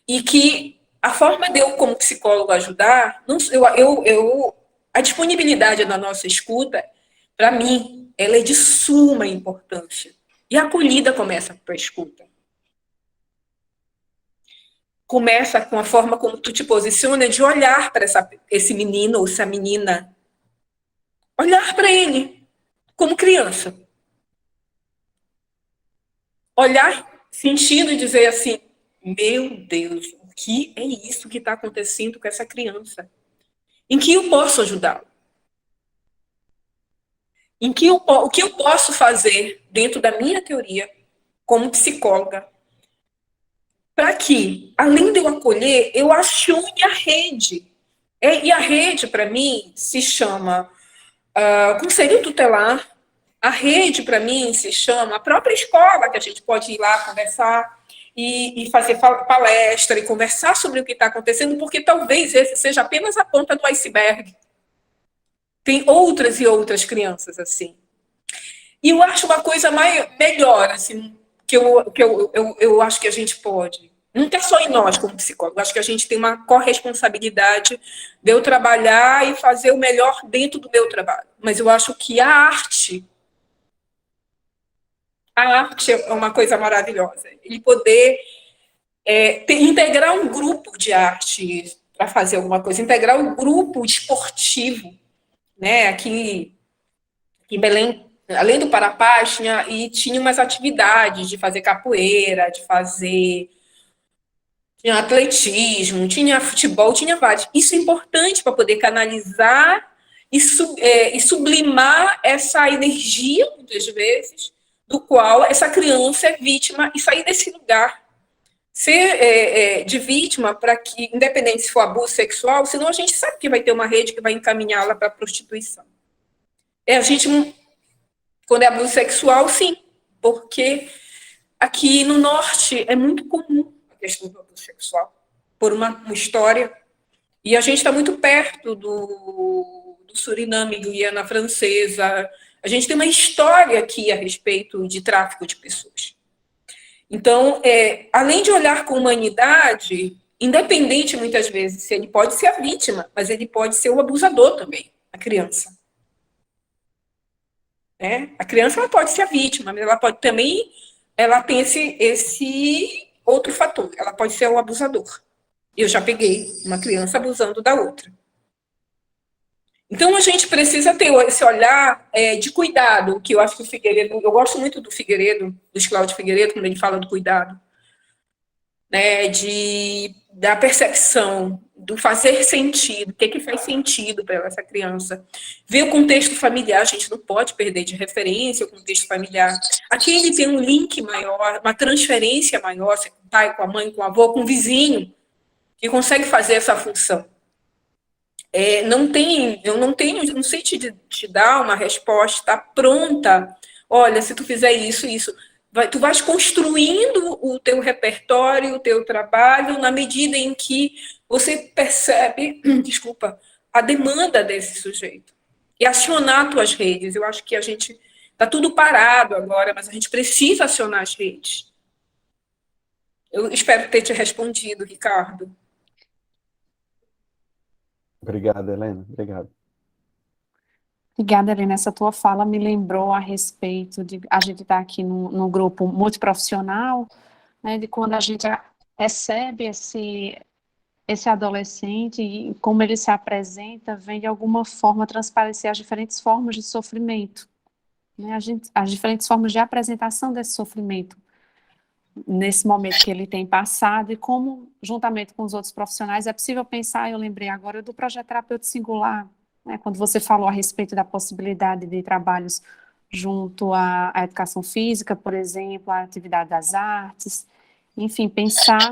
E que a forma de eu, como psicólogo, ajudar, a disponibilidade da nossa escuta, para mim, ela é de suma importância. E a acolhida começa com a escuta. Começa com a forma como tu te posiciona de olhar para esse menino ou essa menina. Olhar para ele como criança. Olhar sentindo e dizer assim, meu Deus, o que é isso que está acontecendo com essa criança? Em que eu posso ajudá-lo? O que eu posso fazer dentro da minha teoria, como psicóloga, para que, além de eu acolher, eu acione a rede. E a rede, para mim, se chama conselho tutelar. A rede, para mim, se chama a própria escola, que a gente pode ir lá conversar e fazer palestra e conversar sobre o que está acontecendo, porque talvez esse seja apenas a ponta do iceberg. Tem outras e outras crianças assim. E eu acho uma coisa melhor, assim, que eu acho que a gente pode. Não está só em nós, como psicólogos. Acho que a gente tem uma corresponsabilidade de eu trabalhar e fazer o melhor dentro do meu trabalho. Mas eu acho que a arte é uma coisa maravilhosa. Ele poder integrar um grupo de arte para fazer alguma coisa, integrar um grupo esportivo, né? Aqui em Belém, além do Parapaz, tinha umas atividades de fazer capoeira, tinha atletismo, tinha futebol, tinha vários. Isso é importante para poder canalizar e sublimar essa energia, muitas vezes, do qual essa criança é vítima e sair desse lugar. Ser de vítima para que, independente se for abuso sexual, senão a gente sabe que vai ter uma rede que vai encaminhá-la para a prostituição. A gente, quando é abuso sexual, sim, porque aqui no norte é muito comum a questão do abuso sexual, por uma história, e a gente está muito perto do Suriname, Guiana Francesa, a gente tem uma história aqui a respeito de tráfico de pessoas. Então, além de olhar com humanidade, independente, muitas vezes, se ele pode ser a vítima, mas ele pode ser o abusador também, a criança. A criança ela pode ser a vítima, mas ela pode também, ela tem esse outro fator, ela pode ser o abusador. Eu já peguei uma criança abusando da outra. Então, a gente precisa ter esse olhar de cuidado, que eu acho que o Figueiredo, eu gosto muito do Figueiredo, do Cláudio Figueiredo, quando ele fala do cuidado, né, da percepção, do fazer sentido, o que faz sentido para essa criança. Ver o contexto familiar, a gente não pode perder de referência o contexto familiar. Aqui ele tem um link maior, uma transferência maior, com o pai, com a mãe, com o avô, com o vizinho, que consegue fazer essa função. Eu não sei te dar uma resposta pronta. Olha, se tu fizer isso, tu vais construindo o teu repertório, o teu trabalho, na medida em que você percebe, desculpa, a demanda desse sujeito. E acionar tuas redes. Eu acho que a gente está tudo parado agora, mas a gente precisa acionar as redes. Eu espero ter te respondido, Ricardo. Obrigado, Helena. Obrigado. Obrigada, Helena. Essa tua fala me lembrou a respeito de a gente estar aqui num grupo multiprofissional, né, de quando a gente recebe esse adolescente e como ele se apresenta, vem de alguma forma transparecer as diferentes formas de sofrimento, né, as diferentes formas de apresentação desse sofrimento nesse momento que ele tem passado e como, juntamente com os outros profissionais, é possível pensar, eu lembrei agora do projeto Terapeuta Singular, né, quando você falou a respeito da possibilidade de trabalhos junto à educação física, por exemplo, à atividade das artes, enfim, pensar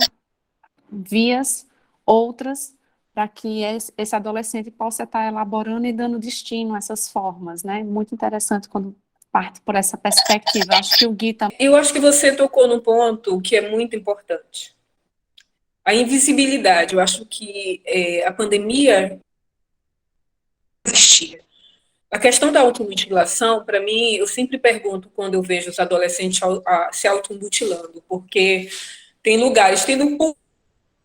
vias outras para que esse adolescente possa estar elaborando e dando destino a essas formas, né? Muito interessante quando parte por essa perspectiva. Acho que o Gui também... Eu acho que você tocou num ponto que é muito importante. A invisibilidade. Eu acho que a pandemia existia. A questão da automutilação, para mim, eu sempre pergunto quando eu vejo os adolescentes se automutilando, porque tem lugares, tem no pulso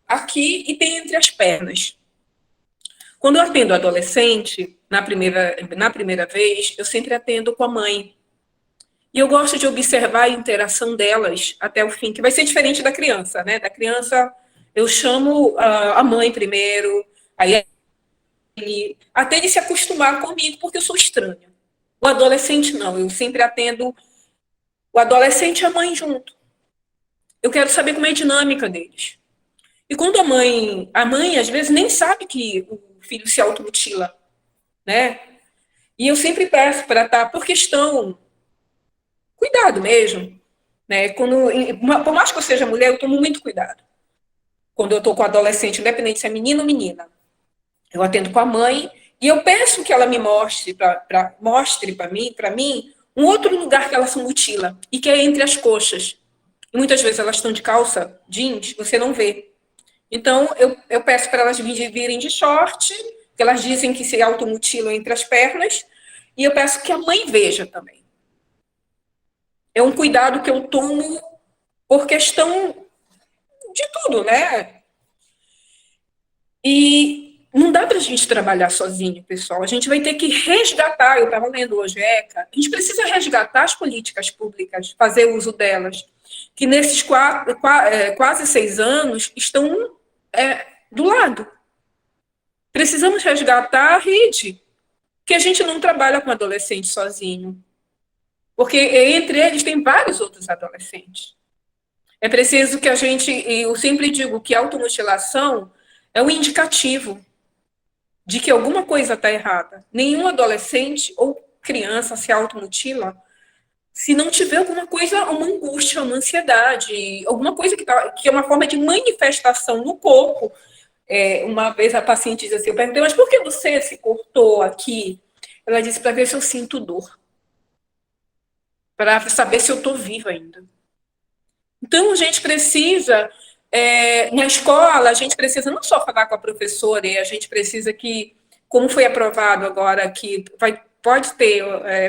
aqui e tem entre as pernas. Quando eu atendo adolescente, na primeira vez, eu sempre atendo com a mãe. E eu gosto de observar a interação delas até o fim, que vai ser diferente da criança, né? Da criança, eu chamo a mãe primeiro, aí até ele se acostumar comigo, porque eu sou estranha. O adolescente não, eu sempre atendo o adolescente e a mãe junto. Eu quero saber como é a dinâmica deles. E quando a mãe às vezes nem sabe que o filho se automutila, né? E eu sempre peço para estar, por questão, cuidado mesmo, né? Por mais que eu seja mulher, eu tomo muito cuidado. Quando eu estou com adolescente, independente se é menino ou menina, eu atendo com a mãe e eu peço que ela me mostre para mim, um outro lugar que ela se mutila, e que é entre as coxas. E muitas vezes elas estão de calça jeans, você não vê. Então, eu peço para elas virem de short, que elas dizem que se automutilam entre as pernas, e eu peço que a mãe veja também. É um cuidado que eu tomo por questão de tudo, né? E não dá para a gente trabalhar sozinho, pessoal. A gente vai ter que resgatar, eu estava lendo hoje, ECA, a gente precisa resgatar as políticas públicas, fazer uso delas, que nesses quase 6 anos estão do lado. Precisamos resgatar a rede, que a gente não trabalha com adolescente sozinho. Porque entre eles tem vários outros adolescentes. É preciso que eu sempre digo que a automutilação é um indicativo de que alguma coisa está errada. Nenhum adolescente ou criança se automutila se não tiver alguma coisa, uma angústia, uma ansiedade, alguma coisa que é uma forma de manifestação no corpo. Uma vez a paciente disse assim, eu perguntei, mas por que você se cortou aqui? Ela disse, para ver se eu sinto dor. Para saber se eu estou viva ainda. Então, a gente precisa, na escola, a gente precisa não só falar com a professora, e a gente precisa que, como foi aprovado agora, que pode ter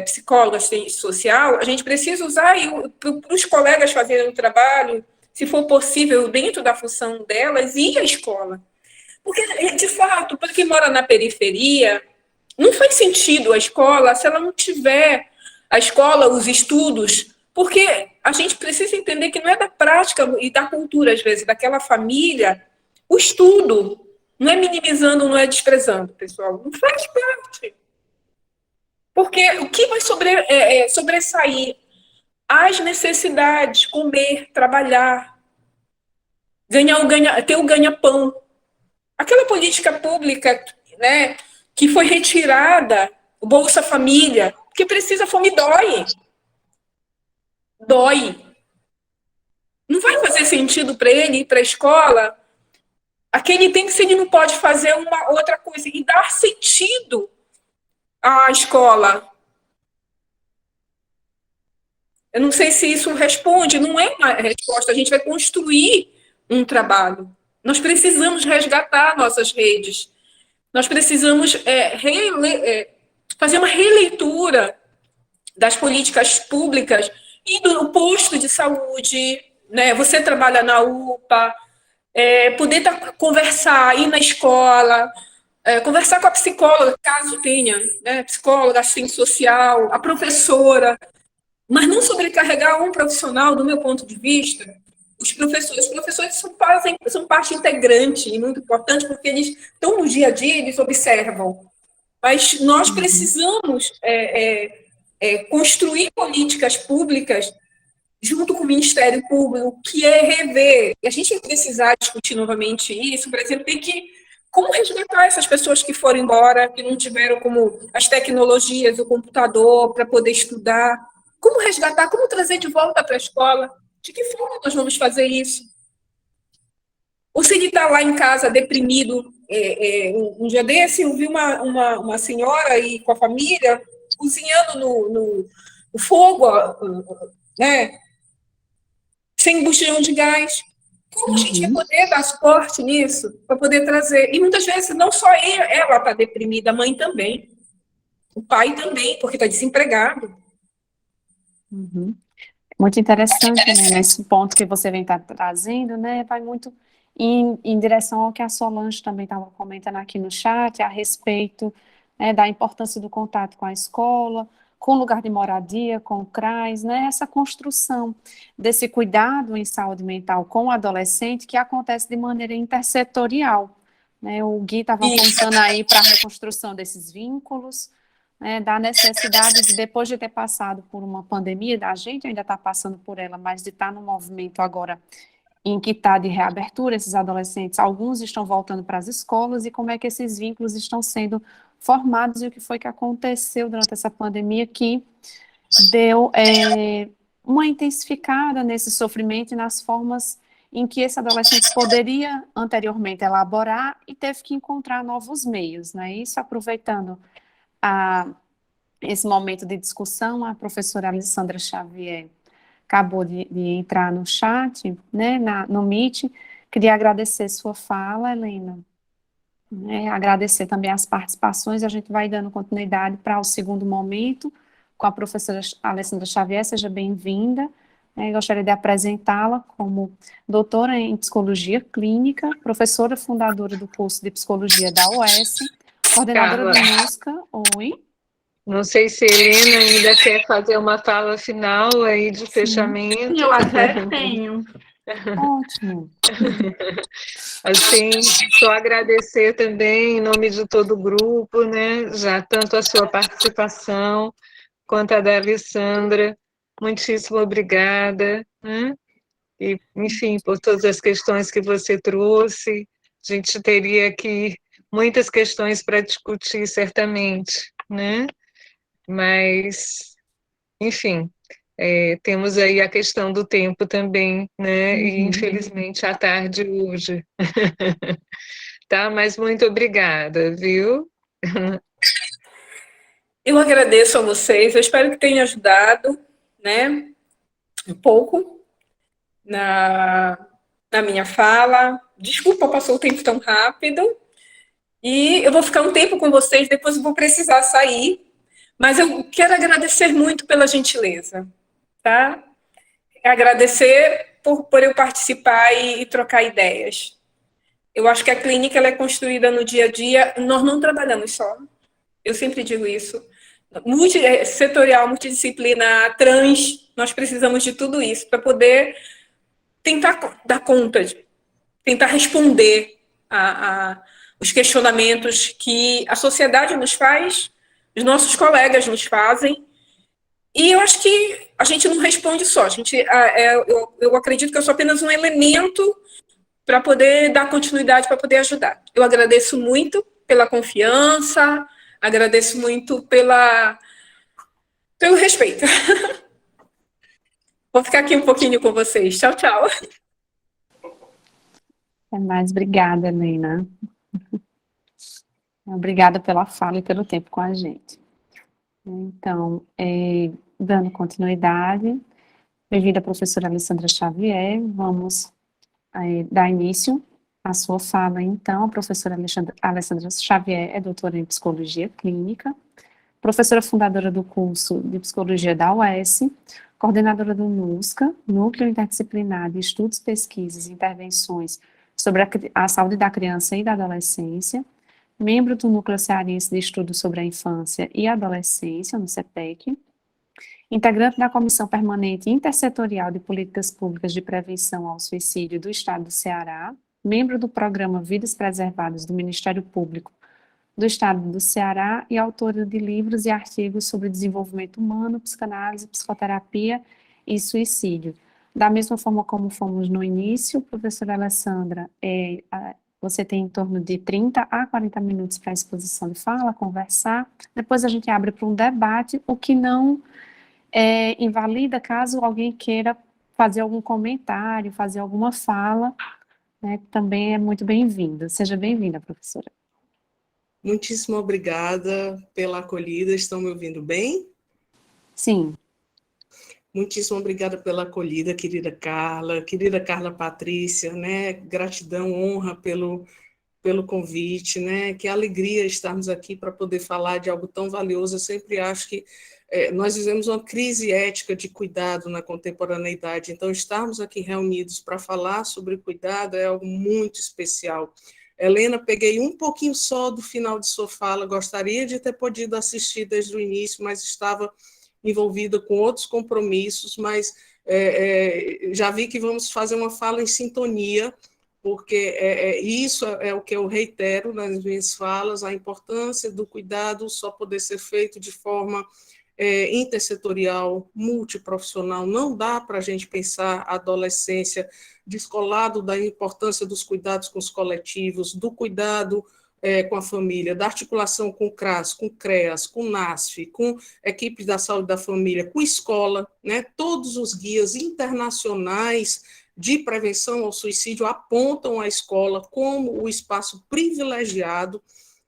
psicólogo, assistente social, a gente precisa usar para os colegas fazerem o trabalho, se for possível, dentro da função delas, e a escola. Porque, de fato, para quem mora na periferia, não faz sentido a escola se ela não tiver a escola, os estudos, porque a gente precisa entender que não é da prática e da cultura, às vezes, daquela família, o estudo. Não é minimizando, não é desprezando, pessoal. Não faz parte. Porque o que vai sobressair? As necessidades, comer, trabalhar. ter o ganha-pão. Aquela política pública, né, que foi retirada, o Bolsa Família, que precisa fome dói. Dói. Não vai fazer sentido para ele ir para a escola. Aquele tempo, se ele não pode fazer uma outra coisa e dar sentido à escola. Eu não sei se isso responde, não é uma resposta, a gente vai construir um trabalho. Nós precisamos resgatar nossas redes. Nós precisamos fazer uma releitura das políticas públicas e do posto de saúde, né? Você trabalha na UPA, poder conversar, ir na escola, conversar com a psicóloga, caso tenha, né? Psicóloga, assistente social, a professora, mas não sobrecarregar um profissional, do meu ponto de vista. Os professores são parte integrante e muito importante, porque eles estão no dia a dia, eles observam. Mas nós precisamos construir políticas públicas junto com o Ministério Público, que é rever. E a gente vai precisar discutir novamente isso, por exemplo, como resgatar essas pessoas que foram embora, que não tiveram como as tecnologias, o computador para poder estudar. Como resgatar, como trazer de volta para a escola? De que forma nós vamos fazer isso? Ou se ele está lá em casa deprimido, um dia desse, eu vi uma senhora aí com a família cozinhando no fogo, né? Sem botijão de gás. Como a gente vai poder dar suporte nisso? Para poder trazer. E muitas vezes não só ela está deprimida, a mãe também. O pai também, porque está desempregado. Muito interessante, né, nesse ponto que você vem trazendo, né, vai muito em direção ao que a Solange também estava comentando aqui no chat, a respeito, né, da importância do contato com a escola, com o lugar de moradia, com o CRAS, né, essa construção desse cuidado em saúde mental com o adolescente que acontece de maneira intersetorial, né, o Gui estava apontando aí para a reconstrução desses vínculos, da necessidade de, depois de ter passado por uma pandemia, a gente ainda está passando por ela, mas de estar no movimento agora em que está de reabertura, esses adolescentes, alguns estão voltando para as escolas, e como é que esses vínculos estão sendo formados, e o que foi que aconteceu durante essa pandemia que deu uma intensificada nesse sofrimento e nas formas em que esse adolescente poderia anteriormente elaborar e teve que encontrar novos meios, né? Isso aproveitando esse momento de discussão, a professora Alessandra Xavier acabou de entrar no chat, né, no Meet. Queria agradecer sua fala, Helena, né, agradecer também as participações. A gente vai dando continuidade para o segundo momento com a professora Alessandra Xavier. Seja bem-vinda. Gostaria de apresentá-la como doutora em psicologia clínica, professora fundadora do curso de psicologia da UES, coordenadora de música. Oi. Não sei se a Helena ainda quer fazer uma fala final aí de fechamento. Eu até tenho. Ótimo. Assim, só agradecer também em nome de todo o grupo, né? Já tanto a sua participação quanto a da Alessandra. Muitíssimo obrigada, né? E, enfim, por todas as questões que você trouxe. A gente teria aqui muitas questões para discutir, certamente, né? Mas, enfim, temos aí a questão do tempo também, né? E, infelizmente, à tarde hoje. Tá? Mas muito obrigada, viu? Eu agradeço a vocês, eu espero que tenha ajudado, né, um pouco na minha fala. Desculpa, passou o tempo tão rápido. E eu vou ficar um tempo com vocês, depois eu vou precisar sair. Mas eu quero agradecer muito pela gentileza, tá? Agradecer por eu participar e trocar ideias. Eu acho que a clínica ela é construída no dia a dia, nós não trabalhamos só. Eu sempre digo isso. Multissetorial, multidisciplinar, trans, nós precisamos de tudo isso para poder tentar dar conta, tentar responder os questionamentos que a sociedade nos faz, os nossos colegas nos fazem, e eu acho que a gente não responde só. Eu acredito que eu sou apenas um elemento para poder dar continuidade, para poder ajudar. Eu agradeço muito pela confiança, agradeço muito pelo respeito. Vou ficar aqui um pouquinho com vocês. Tchau, tchau. É mais, obrigada, Helena. Obrigada pela fala e pelo tempo com a gente. Então, dando continuidade, bem-vinda a professora Alessandra Xavier, vamos dar início à sua fala, então. A professora Alessandra Xavier é doutora em Psicologia Clínica, professora fundadora do curso de Psicologia da UES, coordenadora do NUSCA, Núcleo Interdisciplinar de Estudos, Pesquisas e Intervenções sobre a Saúde da Criança e da Adolescência, membro do Núcleo Cearense de Estudos sobre a Infância e Adolescência, no CEPEC, integrante da Comissão Permanente Intersetorial de Políticas Públicas de Prevenção ao Suicídio do Estado do Ceará, membro do Programa Vidas Preservadas do Ministério Público do Estado do Ceará e autora de livros e artigos sobre desenvolvimento humano, psicanálise, psicoterapia e suicídio. Da mesma forma como fomos no início, professora Alessandra, você tem em torno de 30 a 40 minutos para a exposição de fala, conversar, depois a gente abre para um debate, o que não invalida caso alguém queira fazer algum comentário, fazer alguma fala, né, também é muito bem-vindo. Seja bem-vinda, professora. Muitíssimo obrigada pela acolhida. Estão me ouvindo bem? Sim. Muitíssimo obrigada pela acolhida, querida Carla Patrícia, né? Gratidão, honra pelo convite, né? Que alegria estarmos aqui para poder falar de algo tão valioso. Eu sempre acho que nós vivemos uma crise ética de cuidado na contemporaneidade, então estarmos aqui reunidos para falar sobre cuidado é algo muito especial. Helena, peguei um pouquinho só do final de sua fala, gostaria de ter podido assistir desde o início, mas estava envolvida com outros compromissos, mas já vi que vamos fazer uma fala em sintonia, porque isso é o que eu reitero nas minhas falas, a importância do cuidado só poder ser feito de forma intersetorial, multiprofissional. Não dá para a gente pensar a adolescência descolado da importância dos cuidados com os coletivos, do cuidado com a família, da articulação com o CRAS, com o CREAS, com o NASF, com equipes da saúde da família, com escola, né? Todos os guias internacionais de prevenção ao suicídio apontam a escola como o espaço privilegiado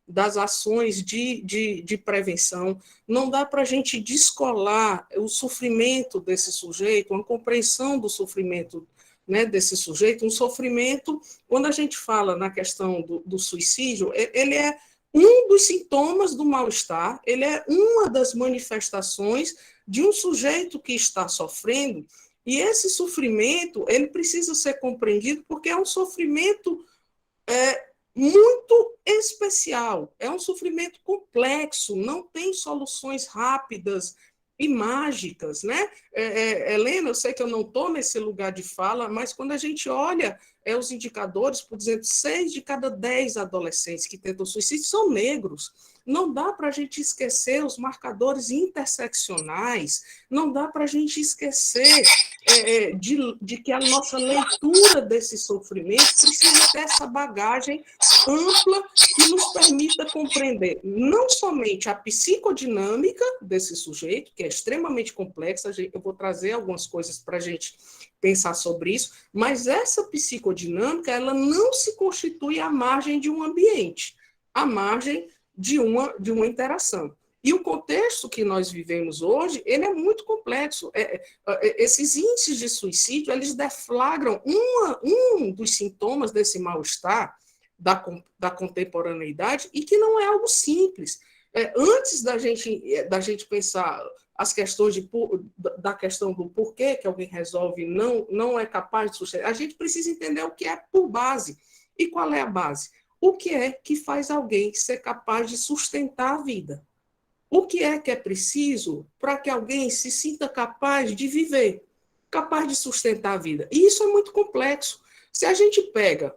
das ações de prevenção. Não dá para a gente descolar o sofrimento desse sujeito, uma compreensão do sofrimento, né, desse sujeito, um sofrimento, quando a gente fala na questão do suicídio, ele é um dos sintomas do mal-estar, ele é uma das manifestações de um sujeito que está sofrendo, e esse sofrimento, ele precisa ser compreendido porque é um sofrimento muito especial, é um sofrimento complexo, não tem soluções rápidas e mágicas, né? Helena, eu sei que eu não estou nesse lugar de fala, mas quando a gente olha os indicadores, por exemplo, 6 de cada 10 adolescentes que tentam suicídio são negros. Não dá para a gente esquecer os marcadores interseccionais, não dá para a gente esquecer de que a nossa leitura desse sofrimento precisa ter essa bagagem ampla que nos permita compreender não somente a psicodinâmica desse sujeito, que é extremamente complexa, eu vou trazer algumas coisas para a gente pensar sobre isso, mas essa psicodinâmica ela não se constitui à margem de um ambiente, à margem de uma interação. E o contexto que nós vivemos hoje, ele é muito complexo. Esses índices de suicídio, eles deflagram um dos sintomas desse mal-estar da contemporaneidade e que não é algo simples. Antes da gente pensar as questões da questão do porquê que alguém resolve não é capaz de sustentar, a gente precisa entender o que é por base. E qual é a base? O que é que faz alguém ser capaz de sustentar a vida? O que é preciso para que alguém se sinta capaz de viver, capaz de sustentar a vida? E isso é muito complexo. Se a gente pega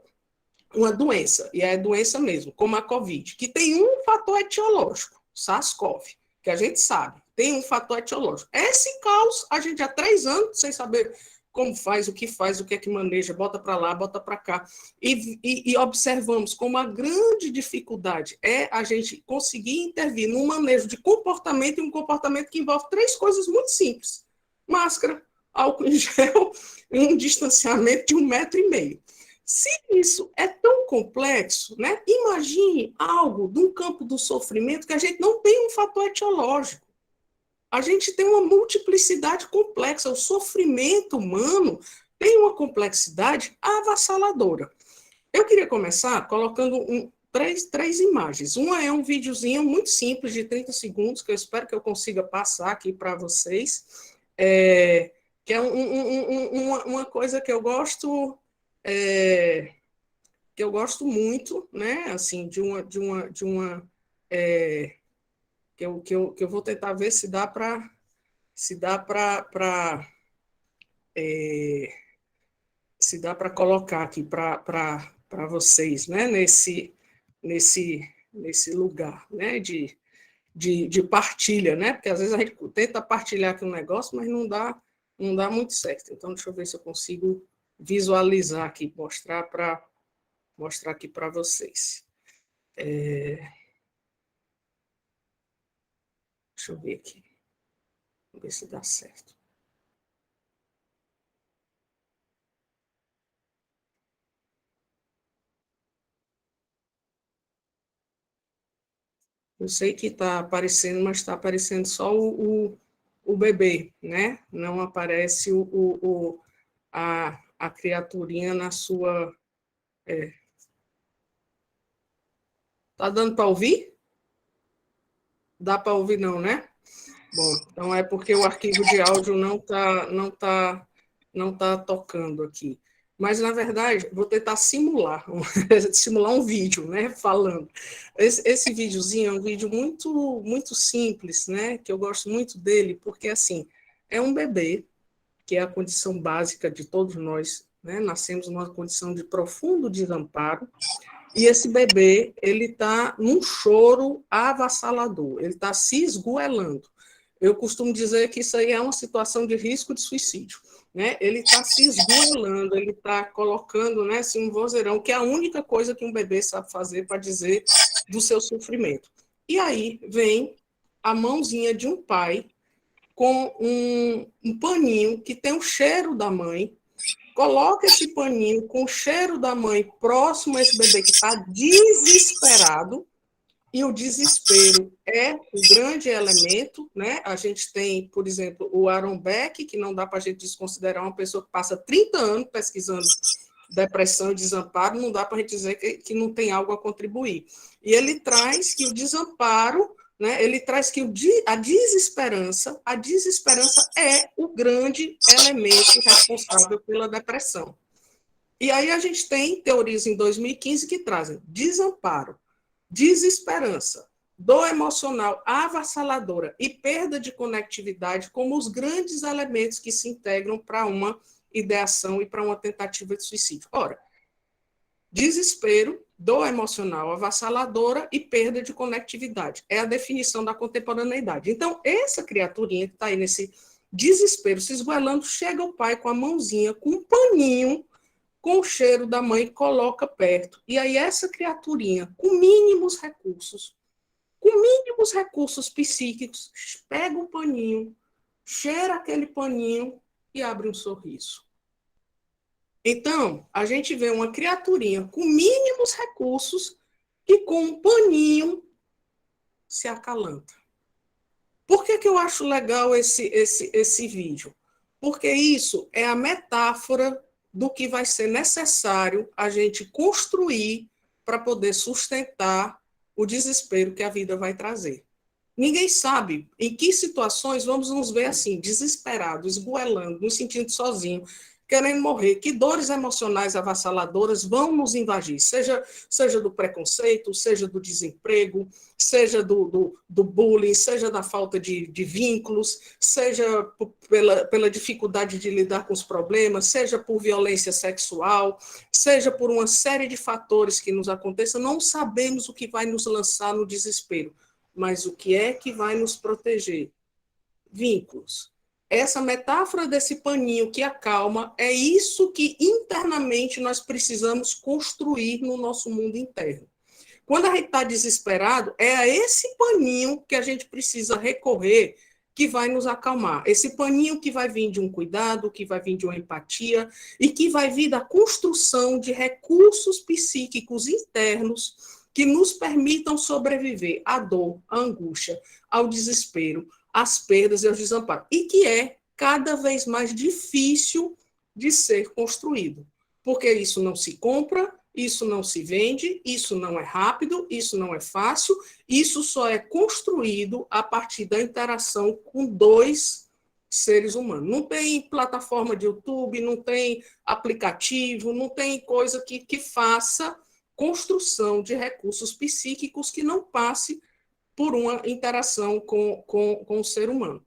uma doença, e é doença mesmo, como a Covid, que tem um fator etiológico, SARS-CoV, que a gente sabe, tem um fator etiológico. Esse caos, a gente há 3 anos, sem saber como faz, o que é que maneja, bota para lá, bota para cá. E observamos como a grande dificuldade é a gente conseguir intervir num manejo de comportamento, e um comportamento que envolve 3 coisas muito simples: máscara, álcool em gel e um distanciamento de 1,5 metro. Se isso é tão complexo, né, imagine algo de um campo do sofrimento que a gente não tem um fator etiológico. A gente tem uma multiplicidade complexa. O sofrimento humano tem uma complexidade avassaladora. Eu queria começar colocando três imagens. Uma é um videozinho muito simples, de 30 segundos, que eu espero que eu consiga passar aqui para vocês, que é uma coisa que eu gosto... que eu gosto muito, né? Assim, que eu vou tentar ver se dá para colocar aqui para vocês, né? Nesse lugar, né? De partilha, né? Porque às vezes a gente tenta partilhar aqui um negócio, mas não dá muito certo. Então, deixa eu ver se eu consigo visualizar aqui, mostrar aqui para vocês. Deixa eu ver aqui. Vamos ver se dá certo. Eu sei que está aparecendo, mas está aparecendo só o bebê, né? Não aparece a criaturinha na sua... Tá dando para ouvir? Dá para ouvir não, né? Bom, então é porque o arquivo de áudio não tá tocando aqui. Mas, na verdade, vou tentar simular um vídeo, né, falando. Esse videozinho é um vídeo muito, muito simples, né, que eu gosto muito dele, porque, assim, é um bebê, que é a condição básica de todos nós, né, nascemos numa condição de profundo desamparo, e esse bebê, ele está num choro avassalador, ele está se esgoelando. Eu costumo dizer que isso aí é uma situação de risco de suicídio, né? Ele está se esgoelando, ele está colocando, né, assim, um vozeirão, que é a única coisa que um bebê sabe fazer para dizer do seu sofrimento. E aí vem a mãozinha de um pai com um paninho que tem o cheiro da mãe, coloca esse paninho com o cheiro da mãe próximo a esse bebê que está desesperado, e o desespero é o grande elemento, né? A gente tem, por exemplo, o Aaron Beck, que não dá para a gente desconsiderar uma pessoa que passa 30 anos pesquisando depressão e desamparo, não dá para a gente dizer que não tem algo a contribuir. E ele traz que o desamparo, né? Ele traz que a desesperança é o grande elemento responsável pela depressão. E aí a gente tem teorias em 2015 que trazem desamparo, desesperança, dor emocional avassaladora e perda de conectividade como os grandes elementos que se integram para uma ideação e para uma tentativa de suicídio. Ora, desespero, dor emocional avassaladora e perda de conectividade. É a definição da contemporaneidade. Então, essa criaturinha que está aí nesse desespero, se esgoelando, chega o pai com a mãozinha, com um paninho, com o cheiro da mãe, coloca perto. E aí essa criaturinha, com mínimos recursos psíquicos, pega o paninho, cheira aquele paninho e abre um sorriso. Então, a gente vê uma criaturinha com mínimos recursos que com um paninho se acalanta. Por que eu acho legal esse vídeo? Porque isso é a metáfora do que vai ser necessário a gente construir para poder sustentar o desespero que a vida vai trazer. Ninguém sabe em que situações vamos nos ver assim, desesperados, esgoelando, nos sentindo sozinhos, querendo morrer, que dores emocionais avassaladoras vão nos invadir, seja do preconceito, seja do desemprego, seja do bullying, seja da falta de vínculos, seja pela dificuldade de lidar com os problemas, seja por violência sexual, seja por uma série de fatores que nos aconteçam, não sabemos o que vai nos lançar no desespero, mas o que é que vai nos proteger? Vínculos. essa metáfora desse paninho que acalma é isso que internamente nós precisamos construir no nosso mundo interno. Quando a gente está desesperado, é a esse paninho que a gente precisa recorrer que vai nos acalmar. Esse paninho que vai vir de um cuidado, que vai vir de uma empatia e que vai vir da construção de recursos psíquicos internos que nos permitam sobreviver à dor, à angústia, ao desespero, às perdas e aos desamparos. E que é cada vez mais difícil de ser construído. Porque isso não se compra, isso não se vende, isso não é rápido, isso não é fácil, isso só é construído a partir da interação com dois seres humanos. Não tem plataforma de YouTube, não tem aplicativo, não tem coisa que faça construção de recursos psíquicos que não passe por uma interação com o ser humano.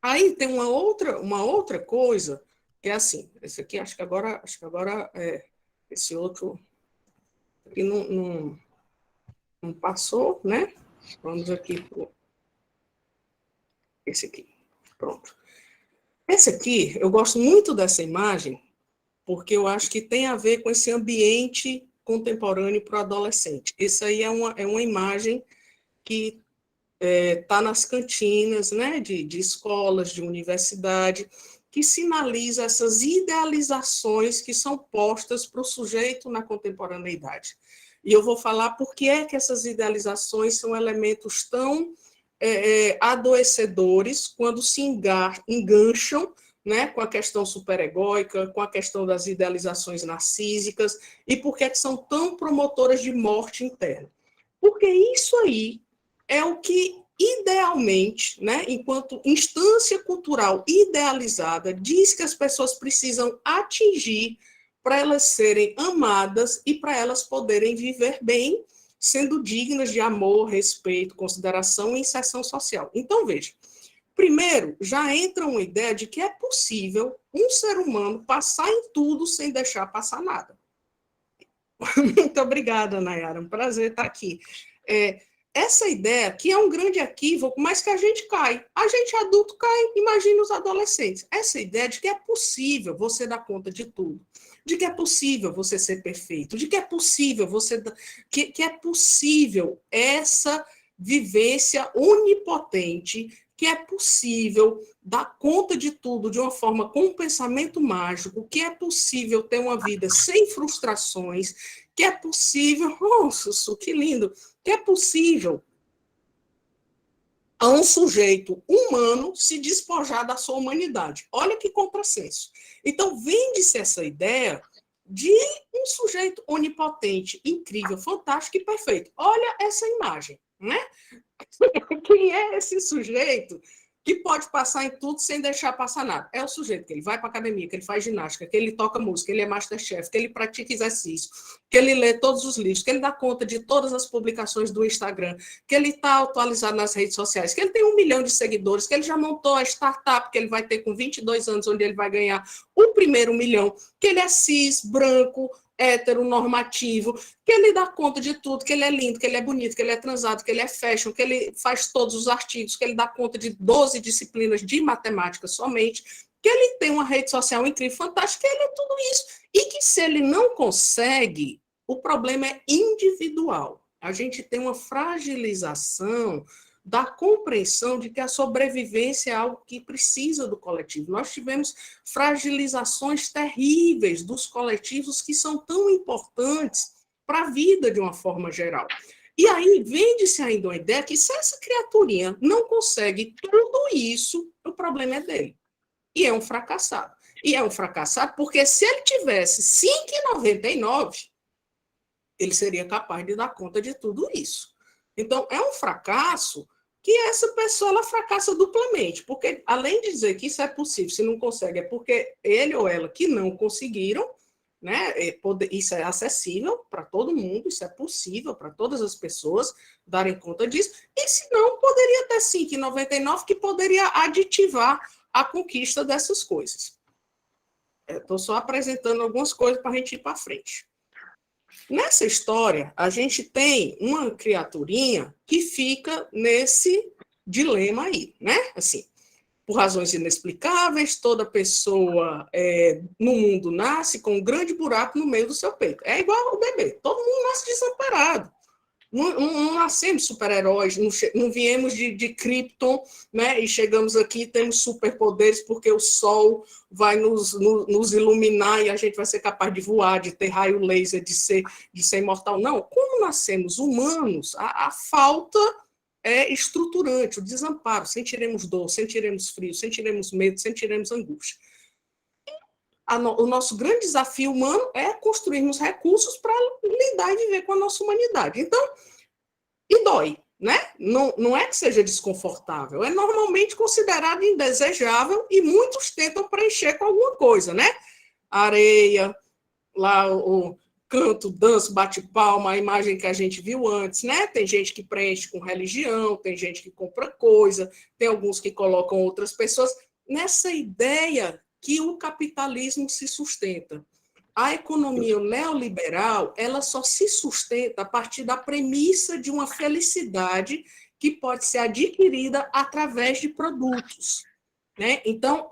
Aí tem uma outra coisa, que é assim, esse aqui acho que agora esse outro aqui não passou, né? Vamos aqui para esse aqui. Pronto. Esse aqui, eu gosto muito dessa imagem, porque eu acho que tem a ver com esse ambiente contemporâneo para o adolescente. Essa aí é uma imagem que está nas cantinas, né, de escolas, de universidade, que sinaliza essas idealizações que são postas para o sujeito na contemporaneidade. E eu vou falar por que é que essas idealizações são elementos tão adoecedores quando se engancham, né, com a questão superegóica, com a questão das idealizações narcísicas, e por que são tão promotoras de morte interna. Porque isso aí é o que, idealmente, né, enquanto instância cultural idealizada, diz que as pessoas precisam atingir para elas serem amadas e para elas poderem viver bem, sendo dignas de amor, respeito, consideração e inserção social. Então, veja, primeiro, já entra uma ideia de que é possível um ser humano passar em tudo sem deixar passar nada. Muito obrigada, Nayara, um prazer estar aqui. Essa ideia, que é um grande equívoco, mas que a gente cai. A gente adulto cai, imagina os adolescentes. Essa ideia de que é possível você dar conta de tudo, de que é possível você ser perfeito, de que é possível que é possível essa vivência onipotente, que é possível dar conta de tudo de uma forma com um pensamento mágico, que é possível ter uma vida sem frustrações, que é possível, nossa, que lindo, que é possível a um sujeito humano se despojar da sua humanidade. Olha que contrassenso. Então, vende-se essa ideia de um sujeito onipotente, incrível, fantástico e perfeito. Olha essa imagem, né? Quem é esse sujeito que pode passar em tudo sem deixar passar nada? É o sujeito que ele vai para a academia, que ele faz ginástica, que ele toca música, que ele é masterchef, que ele pratica exercício, que ele lê todos os livros, que ele dá conta de todas as publicações do Instagram, que ele está atualizado nas redes sociais, que ele tem 1 milhão de seguidores, que ele já montou a startup que ele vai ter com 22 anos, onde ele vai ganhar o primeiro 1 milhão, que ele é cis, branco, heteronormativo, que ele dá conta de tudo, que ele é lindo, que ele é bonito, que ele é transado, que ele é fashion, que ele faz todos os artigos, que ele dá conta de 12 disciplinas de matemática somente, que ele tem uma rede social incrível, fantástica, que ele é tudo isso. E que se ele não consegue, o problema é individual. A gente tem uma fragilização da compreensão de que a sobrevivência é algo que precisa do coletivo. Nós tivemos fragilizações terríveis dos coletivos que são tão importantes para a vida de uma forma geral. E aí vende-se ainda uma ideia que se essa criaturinha não consegue tudo isso, o problema é dele. E é um fracassado. E é um fracassado porque se ele tivesse 5,99, ele seria capaz de dar conta de tudo isso. Então, é um fracasso que essa pessoa ela fracassa duplamente, porque além de dizer que isso é possível, se não consegue, é porque ele ou ela que não conseguiram, né? Isso é acessível para todo mundo, isso é possível para todas as pessoas darem conta disso, e se não, poderia ter 5,99 que poderia aditivar a conquista dessas coisas. Estou só apresentando algumas coisas para a gente ir para frente. Nessa história, a gente tem uma criaturinha que fica nesse dilema aí, né? Assim, por razões inexplicáveis, toda pessoa no mundo nasce com um grande buraco no meio do seu peito. É igual o bebê, todo mundo nasce desamparado. Não nascemos super-heróis, não viemos de Krypton, né, e chegamos aqui e temos superpoderes porque o sol vai nos iluminar e a gente vai ser capaz de voar, de ter raio laser, de ser imortal. Não, como nascemos humanos, a falta é estruturante, o desamparo, sentiremos dor, sentiremos frio, sentiremos medo, sentiremos angústia. O nosso grande desafio humano é construirmos recursos para lidar e viver com a nossa humanidade. Então, e dói, né? Não é que seja desconfortável, é normalmente considerado indesejável e muitos tentam preencher com alguma coisa, né? Areia, lá o canto, dança, bate palma, a imagem que a gente viu antes, né? Tem gente que preenche com religião, tem gente que compra coisa, tem alguns que colocam outras pessoas, nessa ideia que o capitalismo se sustenta. A economia neoliberal, ela só se sustenta a partir da premissa de uma felicidade que pode ser adquirida através de produtos, né? Então,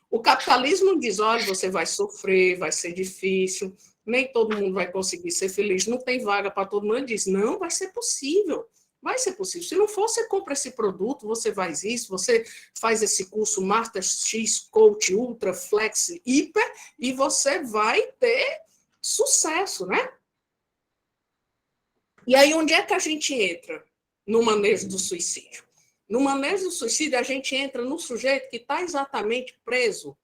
o capitalismo diz, olha, você vai sofrer, vai ser difícil, nem todo mundo vai conseguir ser feliz, não tem vaga para todo mundo. Ele diz, não, vai ser possível. Vai ser possível. Se não for, você compra esse produto, você faz isso, você faz esse curso Master X, Coach, Ultra, Flex, Hiper, e você vai ter sucesso, né? E aí, onde é que a gente entra no manejo do suicídio? No manejo do suicídio, a gente entra no sujeito que está exatamente preso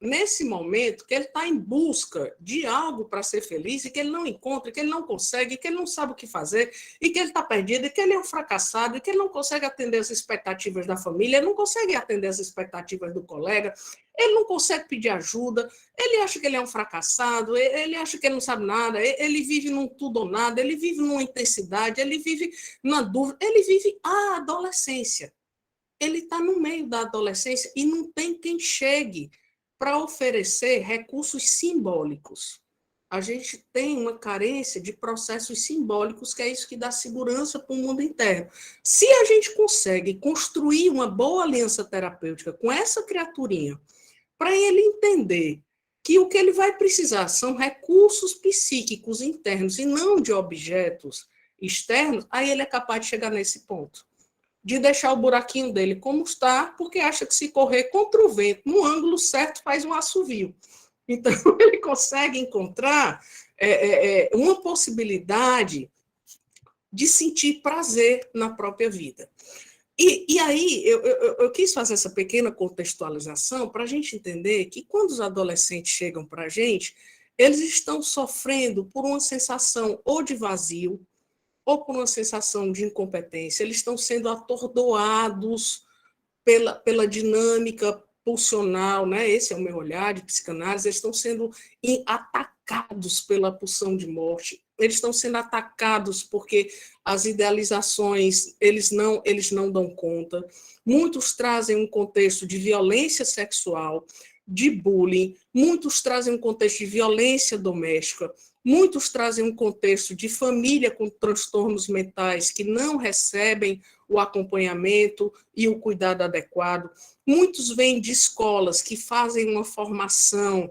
nesse momento, que ele está em busca de algo para ser feliz e que ele não encontra, que ele não consegue, que ele não sabe o que fazer, e que ele está perdido, e que ele é um fracassado, e que ele não consegue atender as expectativas da família, ele não consegue atender as expectativas do colega, ele não consegue pedir ajuda, ele acha que ele é um fracassado, ele acha que ele não sabe nada, ele vive num tudo ou nada, ele vive numa intensidade, ele vive na dúvida, ele vive a adolescência. Ele está no meio da adolescência e não tem quem chegue para oferecer recursos simbólicos. A gente tem uma carência de processos simbólicos, que é isso que dá segurança para o mundo interno. Se a gente consegue construir uma boa aliança terapêutica com essa criaturinha, para ele entender que o que ele vai precisar são recursos psíquicos internos e não de objetos externos, aí ele é capaz de chegar nesse ponto. De deixar o buraquinho dele como está, porque acha que se correr contra o vento, no ângulo certo, faz um assovio. Então, ele consegue encontrar uma possibilidade de sentir prazer na própria vida. E aí, eu quis fazer essa pequena contextualização para a gente entender que quando os adolescentes chegam para a gente, eles estão sofrendo por uma sensação ou de vazio, ou por uma sensação de incompetência, eles estão sendo atordoados pela dinâmica pulsional, né? Esse é o meu olhar de psicanálise, eles estão sendo atacados pela pulsão de morte, eles estão sendo atacados porque as idealizações, eles não dão conta, muitos trazem um contexto de violência sexual, de bullying, muitos trazem um contexto de violência doméstica, muitos trazem um contexto de família com transtornos mentais que não recebem o acompanhamento e o cuidado adequado. Muitos vêm de escolas que fazem uma formação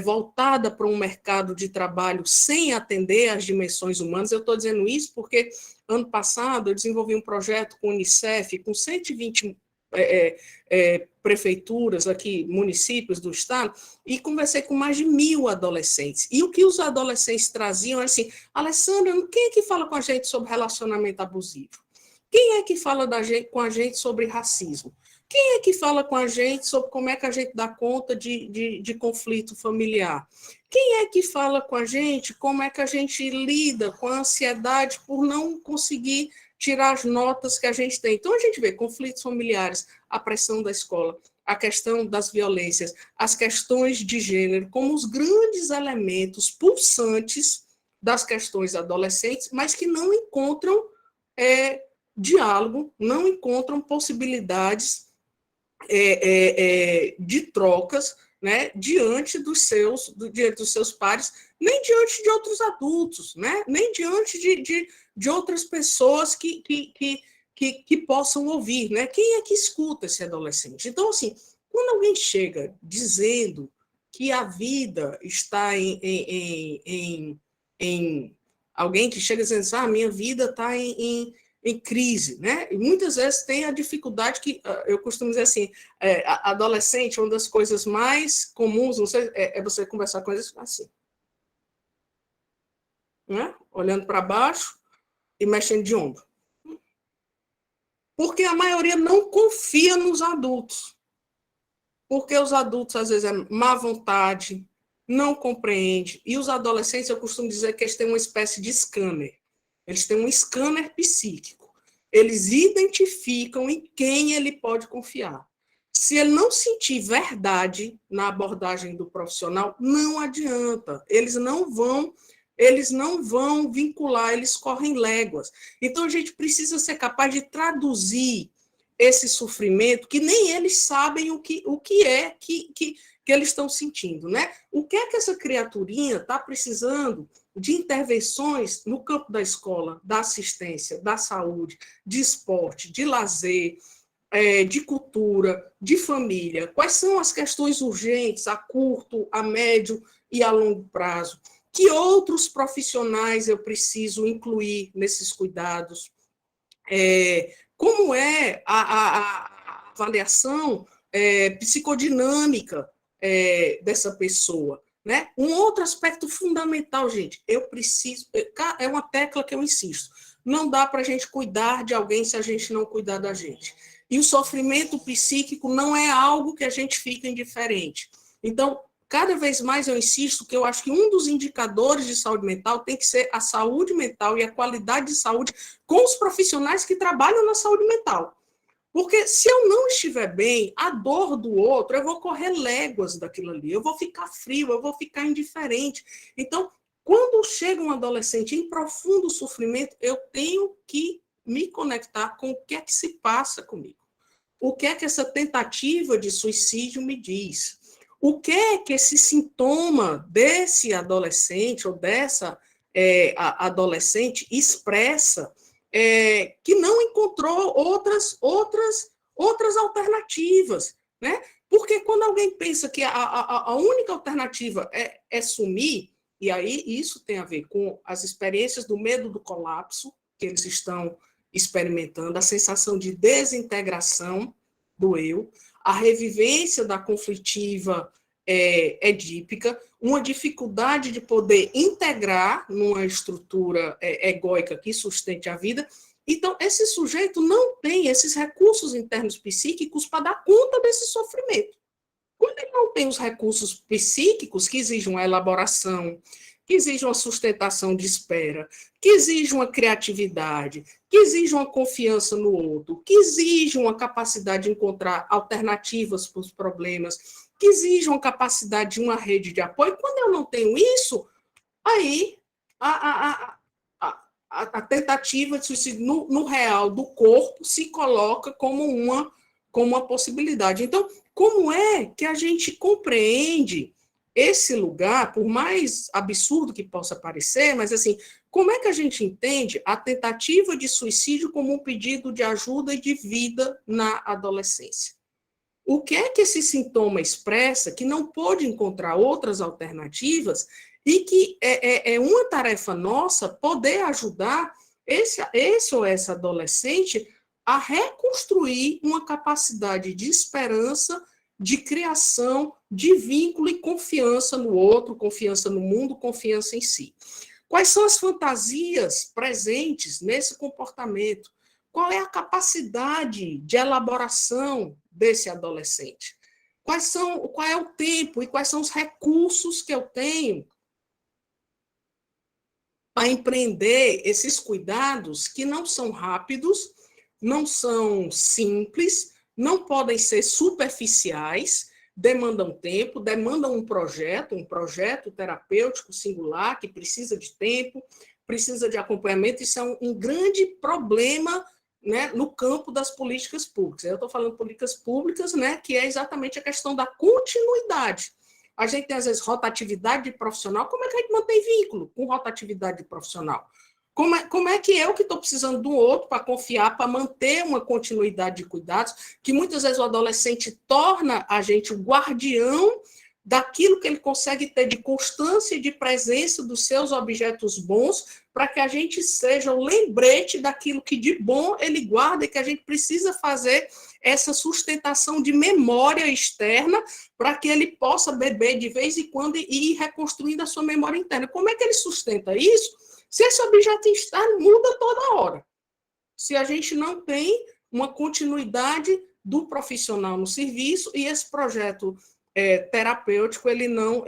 voltada para um mercado de trabalho sem atender às dimensões humanas. Eu estou dizendo isso porque, ano passado, eu desenvolvi um projeto com o Unicef, com 120 prefeituras aqui, municípios do estado, e conversei com mais de 1.000 adolescentes. E o que os adolescentes traziam era assim, Alessandra, quem é que fala com a gente sobre relacionamento abusivo? Quem é que fala com a gente sobre racismo? Quem é que fala com a gente sobre como é que a gente dá conta de conflito familiar? Quem é que fala com a gente como é que a gente lida com a ansiedade por não conseguir tirar as notas que a gente tem? Então, a gente vê conflitos familiares, a pressão da escola, a questão das violências, as questões de gênero, como os grandes elementos pulsantes das questões adolescentes, mas que não encontram diálogo, não encontram possibilidades de trocas, né, diante dos seus pares, nem diante de outros adultos, né, nem diante de outras pessoas que que possam ouvir, né? Quem é que escuta esse adolescente? Então, assim, quando alguém chega dizendo que a vida está em alguém que chega dizendo assim, minha vida está em crise, né? E muitas vezes tem a dificuldade que, eu costumo dizer assim, adolescente, uma das coisas mais comuns, não sei, é você conversar com eles assim, né? Olhando para baixo e mexendo de ombro. Porque a maioria não confia nos adultos. Porque os adultos, às vezes, é má vontade, não compreende. E os adolescentes, eu costumo dizer que eles têm uma espécie de scanner. Eles têm um scanner psíquico. Eles identificam em quem ele pode confiar. Se ele não sentir verdade na abordagem do profissional, não adianta. Eles não vão vincular, eles correm léguas. Então, a gente precisa ser capaz de traduzir esse sofrimento, que nem eles sabem o que é que eles estão sentindo, né? O que é que essa criaturinha está precisando de intervenções no campo da escola, da assistência, da saúde, de esporte, de lazer, de cultura, de família? Quais são as questões urgentes a curto, a médio e a longo prazo? Que outros profissionais eu preciso incluir nesses cuidados? Como é a avaliação psicodinâmica dessa pessoa, né? Um outro aspecto fundamental, gente, é uma tecla que eu insisto, não dá para a gente cuidar de alguém se a gente não cuidar da gente. E o sofrimento psíquico não é algo que a gente fica indiferente. Então, cada vez mais eu insisto que eu acho que um dos indicadores de saúde mental tem que ser a saúde mental e a qualidade de saúde com os profissionais que trabalham na saúde mental. Porque se eu não estiver bem, a dor do outro, eu vou correr léguas daquilo ali, eu vou ficar frio, eu vou ficar indiferente. Então, quando chega um adolescente em profundo sofrimento, eu tenho que me conectar com o que é que se passa comigo. O que é que essa tentativa de suicídio me diz? O que é que esse sintoma desse adolescente ou dessa adolescente expressa que não encontrou outras alternativas, né? Porque quando alguém pensa que a única alternativa é sumir, e aí isso tem a ver com as experiências do medo do colapso que eles estão experimentando, a sensação de desintegração do eu, a revivência da conflitiva edípica, uma dificuldade de poder integrar numa estrutura egóica que sustente a vida. Então, esse sujeito não tem esses recursos internos psíquicos para dar conta desse sofrimento. Quando ele não tem os recursos psíquicos que exigem uma elaboração, que exigem uma sustentação de espera, que exigem uma criatividade, que exigem uma confiança no outro, que exigem uma capacidade de encontrar alternativas para os problemas, que exigem uma capacidade de uma rede de apoio, quando eu não tenho isso, aí a tentativa de suicídio no real do corpo se coloca como uma possibilidade. Então, como é que a gente compreende esse lugar, por mais absurdo que possa parecer, mas assim, como é que a gente entende a tentativa de suicídio como um pedido de ajuda e de vida na adolescência? O que é que esse sintoma expressa que não pode encontrar outras alternativas e que é uma tarefa nossa poder ajudar esse ou essa adolescente a reconstruir uma capacidade de esperança, de criação, de vínculo e confiança no outro, confiança no mundo, confiança em si. Quais são as fantasias presentes nesse comportamento? Qual é a capacidade de elaboração desse adolescente? Qual é o tempo e quais são os recursos que eu tenho para empreender esses cuidados que não são rápidos, não são simples, não podem ser superficiais, demandam tempo, demandam um projeto terapêutico singular que precisa de tempo, precisa de acompanhamento. Isso é um grande problema, né, no campo das políticas públicas. Eu estou falando de políticas públicas, né, que é exatamente a questão da continuidade. A gente tem, às vezes, rotatividade de profissional. Como é que a gente mantém vínculo com rotatividade de profissional? Como é que eu que estou precisando do outro para confiar, para manter uma continuidade de cuidados, que muitas vezes o adolescente torna a gente o guardião daquilo que ele consegue ter de constância e de presença dos seus objetos bons, para que a gente seja o lembrete daquilo que de bom ele guarda e que a gente precisa fazer essa sustentação de memória externa para que ele possa beber de vez em quando e ir reconstruindo a sua memória interna. Como é que ele sustenta isso? Se esse objeto externo muda toda hora. Se a gente não tem uma continuidade do profissional no serviço e esse projeto terapêutico, ele não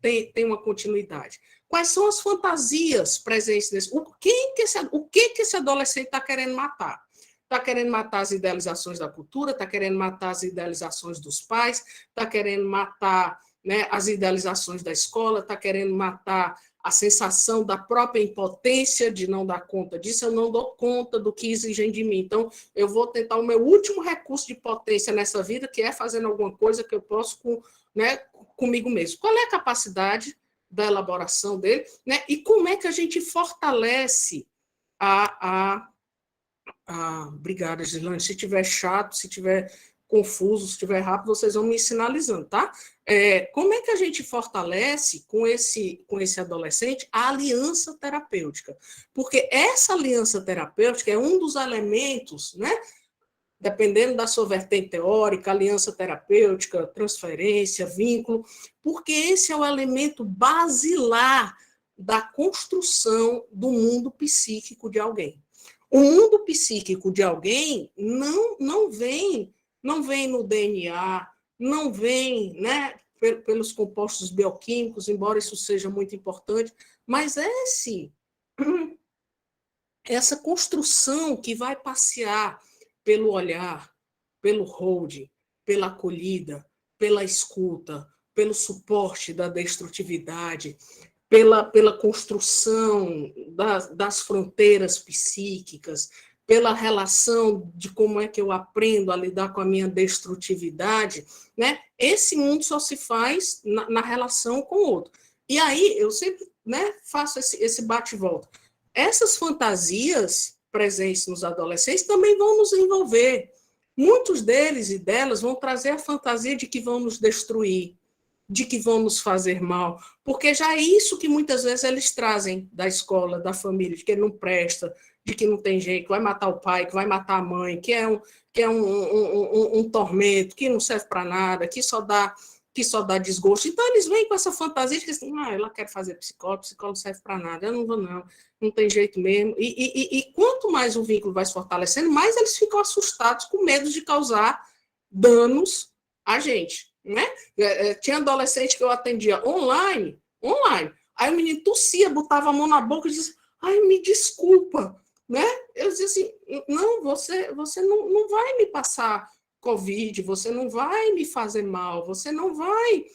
tem uma continuidade. Quais são as fantasias presentes nesse? O que esse adolescente está querendo matar? Está querendo matar as idealizações da cultura, está querendo matar as idealizações dos pais, está querendo matar, né, as idealizações da escola, está querendo matar a sensação da própria impotência de não dar conta disso, eu não dou conta do que exigem de mim. Então, eu vou tentar o meu último recurso de potência nessa vida, que é fazendo alguma coisa que eu posso comigo mesmo. Qual é a capacidade da elaboração dele, né? E como é que a gente fortalece Obrigada, Gislane. Se tiver chato, se tiver confuso, se tiver rápido, vocês vão me sinalizando, tá? Como é que a gente fortalece com esse adolescente a aliança terapêutica? Porque essa aliança terapêutica é um dos elementos, né? Dependendo da sua vertente teórica, aliança terapêutica, transferência, vínculo, porque esse é o elemento basilar da construção do mundo psíquico de alguém. O mundo psíquico de alguém não vem no DNA, não vem, né, pelos compostos bioquímicos, embora isso seja muito importante, mas essa construção que vai passear pelo olhar, pelo holding, pela acolhida, pela escuta, pelo suporte da destrutividade, pela construção das fronteiras psíquicas, pela relação de como é que eu aprendo a lidar com a minha destrutividade, né? Esse mundo só se faz na relação com o outro. E aí, eu sempre, né, faço esse bate-volta. Essas fantasias presentes nos adolescentes também vão nos envolver. Muitos deles e delas vão trazer a fantasia de que vão nos destruir, de que vão nos fazer mal, porque já é isso que muitas vezes eles trazem da escola, da família, de que ele não presta, de que não tem jeito, que vai matar o pai, que vai matar a mãe, que é um tormento, que não serve para nada, que só dá desgosto. Então, eles vêm com essa fantasia de que assim, ela quer fazer psicólogo não serve para nada, eu não vou não tem jeito mesmo. E quanto mais o vínculo vai se fortalecendo, mais eles ficam assustados, com medo de causar danos a gente, né? Tinha adolescente que eu atendia online, aí o menino tossia, botava a mão na boca e dizia, me desculpa, né? Eu dizia assim, não, você não vai me passar Covid, você não vai me fazer mal, você não vai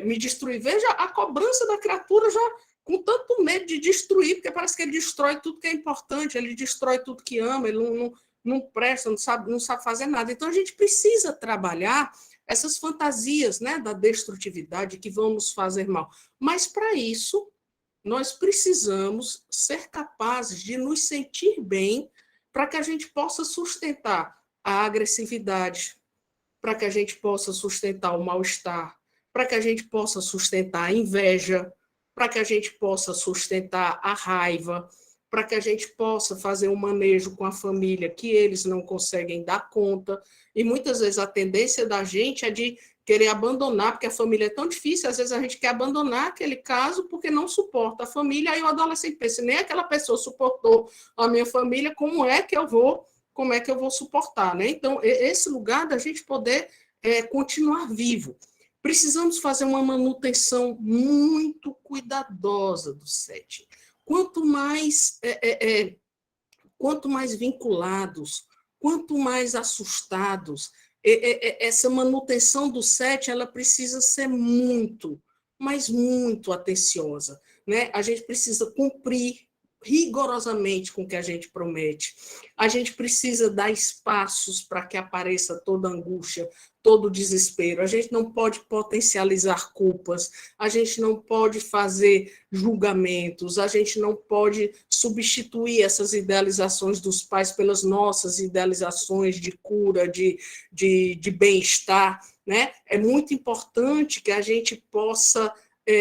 me destruir. Veja a cobrança da criatura já com tanto medo de destruir, porque parece que ele destrói tudo que é importante, ele destrói tudo que ama, ele não presta, não sabe fazer nada. Então, a gente precisa trabalhar essas fantasias, né, da destrutividade que vão nos fazer mal. Mas, para isso, nós precisamos ser capazes de nos sentir bem para que a gente possa sustentar a agressividade, para que a gente possa sustentar o mal-estar, para que a gente possa sustentar a inveja, para que a gente possa sustentar a raiva, para que a gente possa fazer um manejo com a família que eles não conseguem dar conta. E muitas vezes a tendência da gente é de querer abandonar, porque a família é tão difícil, às vezes a gente quer abandonar aquele caso porque não suporta a família, aí o adolescente pensa, nem aquela pessoa suportou a minha família, como é que eu vou suportar, né? Então, esse lugar da gente poder continuar vivo. Precisamos fazer uma manutenção muito cuidadosa do setting. Quanto mais vinculados, quanto mais assustados, essa manutenção do setting ela precisa ser muito, mas muito atenciosa, né? A gente precisa cumprir rigorosamente com o que a gente promete. A gente precisa dar espaços para que apareça toda angústia, todo desespero. A gente não pode potencializar culpas, a gente não pode fazer julgamentos, a gente não pode substituir essas idealizações dos pais pelas nossas idealizações de cura, de bem-estar, né? É muito importante que a gente possa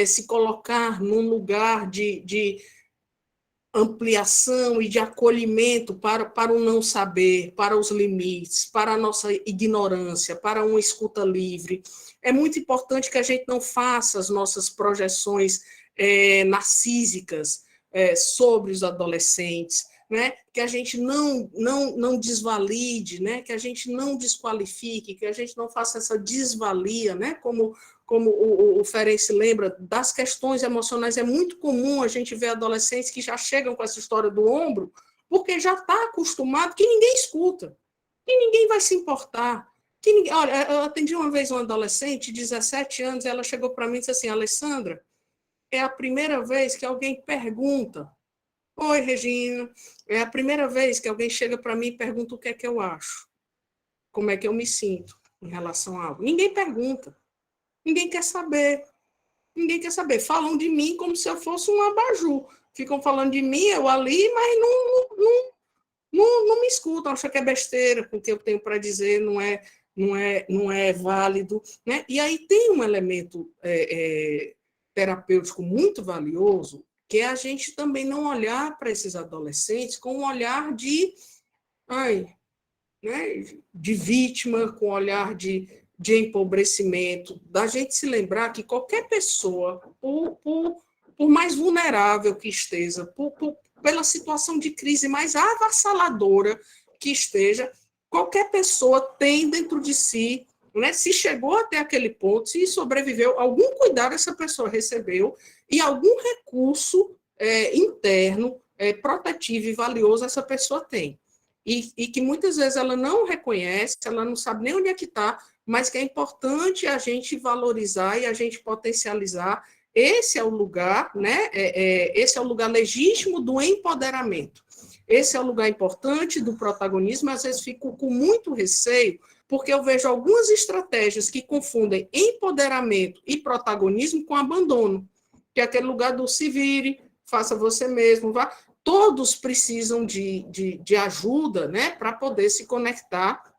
se colocar num lugar de ampliação e de acolhimento para o não saber, para os limites, para a nossa ignorância, para uma escuta livre. É muito importante que a gente não faça as nossas projeções narcísicas sobre os adolescentes, né? Que a gente não desvalide, né? Que a gente não desqualifique, que a gente não faça essa desvalia, né? Como o Ferenc lembra, das questões emocionais. É muito comum a gente ver adolescentes que já chegam com essa história do ombro, porque já está acostumado que ninguém escuta, que ninguém vai se importar. Olha, eu atendi uma vez uma adolescente de 17 anos, ela chegou para mim e disse assim: Alessandra, é a primeira vez que alguém pergunta: oi, Regina, é a primeira vez que alguém chega para mim e pergunta o que é que eu acho, como é que eu me sinto em relação a algo. Ninguém pergunta. Ninguém quer saber. Ninguém quer saber. Falam de mim como se eu fosse um abajur. Ficam falando de mim, eu ali, mas não me escutam. Acham que é besteira, o que eu tenho para dizer não é válido. Né? E aí tem um elemento terapêutico muito valioso, que é a gente também não olhar para esses adolescentes com um olhar de vítima, com um olhar de empobrecimento, da gente se lembrar que qualquer pessoa, por mais vulnerável que esteja, pela situação de crise mais avassaladora que esteja, qualquer pessoa tem dentro de si, né, se chegou até aquele ponto, se sobreviveu, algum cuidado essa pessoa recebeu e algum recurso interno, protetivo e valioso essa pessoa tem. E que muitas vezes ela não reconhece, ela não sabe nem onde é que está, mas que é importante a gente valorizar e a gente potencializar. Esse é o lugar, né? Esse é o lugar legítimo do empoderamento. Esse é o lugar importante do protagonismo. Às vezes fico com muito receio, porque eu vejo algumas estratégias que confundem empoderamento e protagonismo com abandono, que é aquele lugar do se vire, faça você mesmo, vá. Todos precisam de ajuda, né, para poder se conectar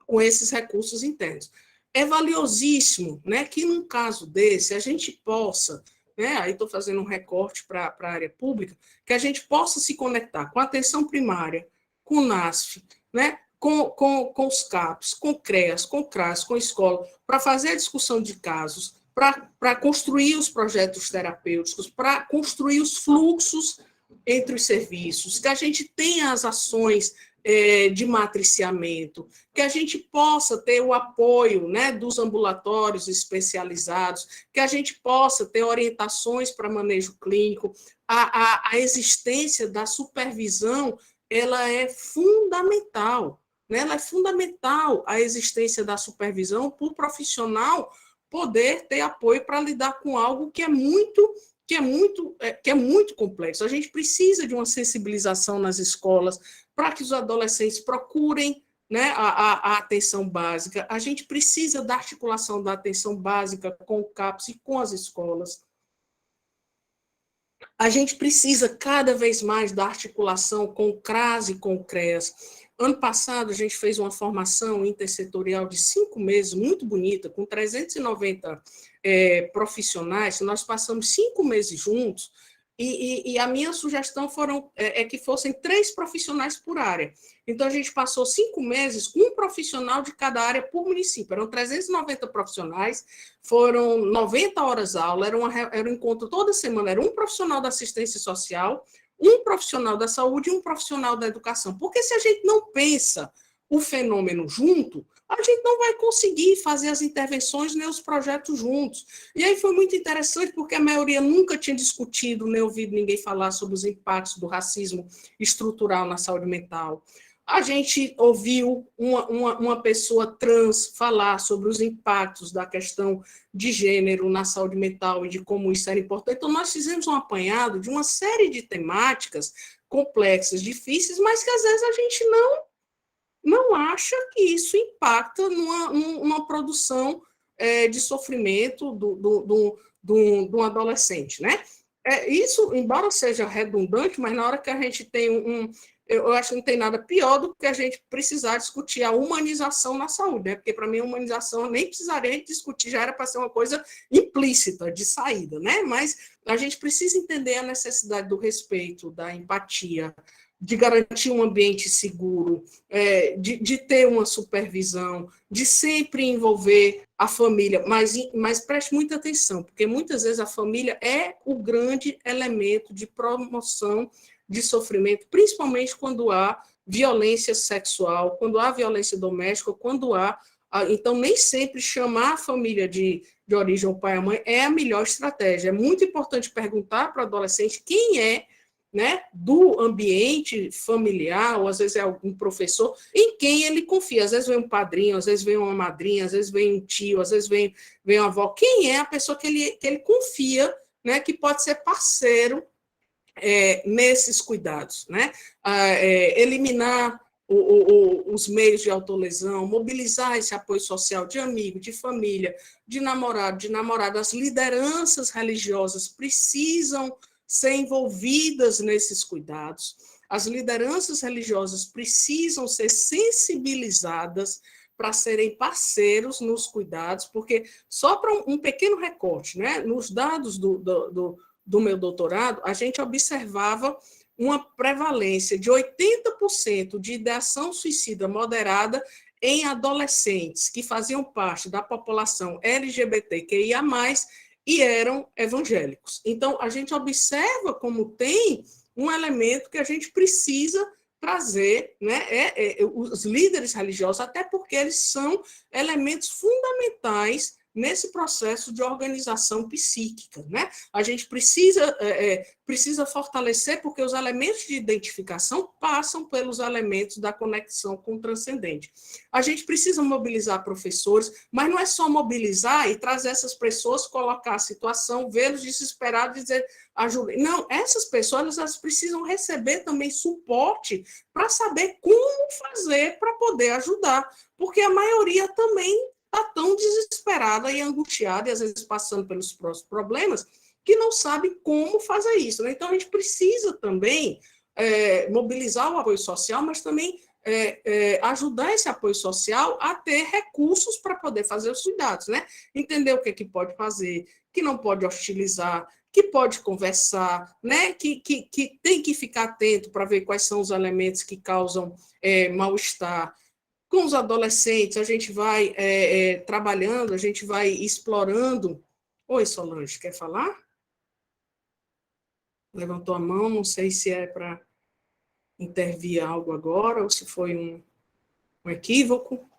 com esses recursos internos. É valiosíssimo, né, que num caso desse a gente possa, né, aí estou fazendo um recorte para a área pública, que a gente possa se conectar com a atenção primária, com o NASF, né, com os CAPs, com o CREAS, com o CRAS, com a escola, para fazer a discussão de casos, para construir os projetos terapêuticos, para construir os fluxos entre os serviços, que a gente tenha as ações de matriciamento, que a gente possa ter o apoio, né, dos ambulatórios especializados, que a gente possa ter orientações para manejo clínico. A existência da supervisão, ela é fundamental, né? Ela é fundamental, a existência da supervisão, para o profissional poder ter apoio para lidar com algo que é muito complexo. A gente precisa de uma sensibilização nas escolas para que os adolescentes procurem, né, a atenção básica. A gente precisa da articulação da atenção básica com o CAPS e com as escolas. A gente precisa cada vez mais da articulação com o CRAS e com o CREAS. Ano passado, a gente fez uma formação intersetorial de 5 meses, muito bonita, com 390 profissionais. Nós passamos 5 meses juntos, e a minha sugestão é que fossem 3 profissionais por área. Então, a gente passou 5 meses com um profissional de cada área por município. Eram 390 profissionais, foram 90 horas aula, era um encontro toda semana, era um profissional da assistência social, um profissional da saúde e um profissional da educação. Porque se a gente não pensa o fenômeno junto, a gente não vai conseguir fazer as intervenções nem os projetos juntos. E aí foi muito interessante, porque a maioria nunca tinha discutido, nem ouvido ninguém falar sobre os impactos do racismo estrutural na saúde mental. A gente ouviu uma pessoa trans falar sobre os impactos da questão de gênero na saúde mental e de como isso era importante. Então, nós fizemos um apanhado de uma série de temáticas complexas, difíceis, mas que às vezes a gente não acha que isso impacta numa produção de sofrimento de um adolescente, né? Isso, embora seja redundante, mas na hora que a gente tem eu acho que não tem nada pior do que a gente precisar discutir a humanização na saúde, né? Porque, para mim, a humanização eu nem precisaria discutir, já era para ser uma coisa implícita, de saída, né? Mas a gente precisa entender a necessidade do respeito, da empatia, de garantir um ambiente seguro, de ter uma supervisão, de sempre envolver a família, mas preste muita atenção, porque muitas vezes a família é o grande elemento de promoção de sofrimento, principalmente quando há violência sexual, quando há violência doméstica, quando há... Então, nem sempre chamar a família de origem, o pai e a mãe, é a melhor estratégia. É muito importante perguntar para o adolescente quem é, né, do ambiente familiar, ou às vezes é algum professor, em quem ele confia. Às vezes vem um padrinho, às vezes vem uma madrinha, às vezes vem um tio, às vezes vem uma avó. Quem é a pessoa que ele confia, né, que pode ser parceiro nesses cuidados, né? Eliminar os meios de autolesão, mobilizar esse apoio social de amigo, de família, de namorado, de namorada. As lideranças religiosas precisam ser envolvidas nesses cuidados. As lideranças religiosas precisam ser sensibilizadas para serem parceiros nos cuidados, porque só para um pequeno recorte, né? Nos dados do meu doutorado, a gente observava uma prevalência de 80% de ideação suicida moderada em adolescentes que faziam parte da população LGBTQIA+, e eram evangélicos. Então, a gente observa como tem um elemento que a gente precisa trazer, né? Os líderes religiosos, até porque eles são elementos fundamentais nesse processo de organização psíquica, né? A gente precisa fortalecer, porque os elementos de identificação passam pelos elementos da conexão com o transcendente. A gente precisa mobilizar professores, mas não é só mobilizar e trazer essas pessoas, colocar a situação, vê-los desesperados e dizer, ajuda. Não, essas pessoas elas precisam receber também suporte para saber como fazer para poder ajudar, porque a maioria também está tão desesperada e angustiada, e às vezes passando pelos próprios problemas, que não sabe como fazer isso, né? Então, a gente precisa também mobilizar o apoio social, mas também ajudar esse apoio social a ter recursos para poder fazer os cuidados, né? Entender o que é que pode fazer, que não pode hostilizar, que pode conversar, né? Que tem que ficar atento para ver quais são os elementos que causam mal-estar. Com os adolescentes, a gente vai trabalhando, a gente vai explorando. Oi, Solange, quer falar? Levantou a mão, não sei se é para intervir algo agora ou se foi um equívoco.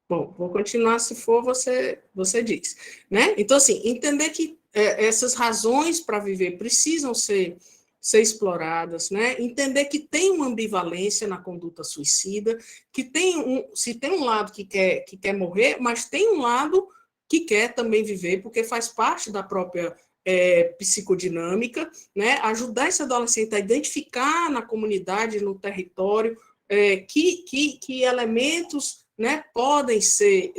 Bom, vou continuar, se for, você diz, né? Então, assim, entender que essas razões para viver precisam ser exploradas, né? Entender que tem uma ambivalência na conduta suicida, que se tem um lado que quer morrer, mas tem um lado que quer também viver, porque faz parte da própria psicodinâmica, né? Ajudar esse adolescente a identificar na comunidade, no território, que elementos, né, podem ser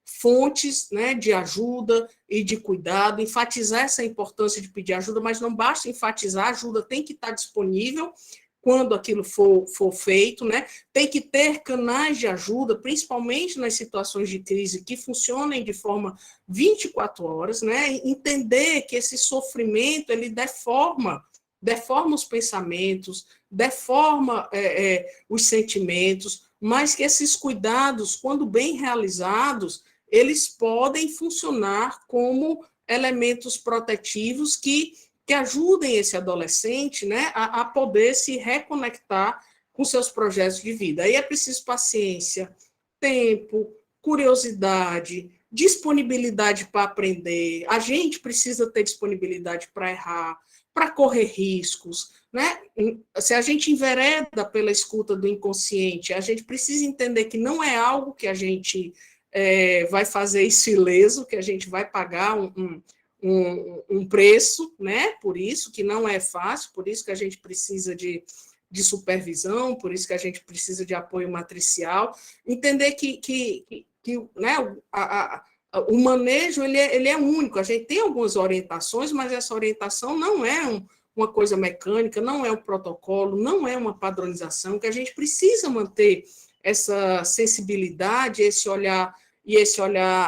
fontes, né, de ajuda e de cuidado, enfatizar essa importância de pedir ajuda, mas não basta enfatizar, a ajuda tem que estar disponível quando aquilo for feito, né? Tem que ter canais de ajuda, principalmente nas situações de crise, que funcionem de forma 24 horas, né? Entender que esse sofrimento, ele deforma os pensamentos, deforma os sentimentos, mas que esses cuidados, quando bem realizados, eles podem funcionar como elementos protetivos que ajudem esse adolescente, né, a poder se reconectar com seus projetos de vida. Aí é preciso paciência, tempo, curiosidade, disponibilidade para aprender. A gente precisa ter disponibilidade para errar, para correr riscos, né? Se a gente envereda pela escuta do inconsciente, a gente precisa entender que não é algo que a gente vai fazer isso ileso, que a gente vai pagar um preço, né? Por isso que não é fácil, por isso que a gente precisa de supervisão, por isso que a gente precisa de apoio matricial, entender que né, o manejo ele é único, a gente tem algumas orientações, mas essa orientação não é uma coisa mecânica, não é um protocolo, não é uma padronização, que a gente precisa manter essa sensibilidade, esse olhar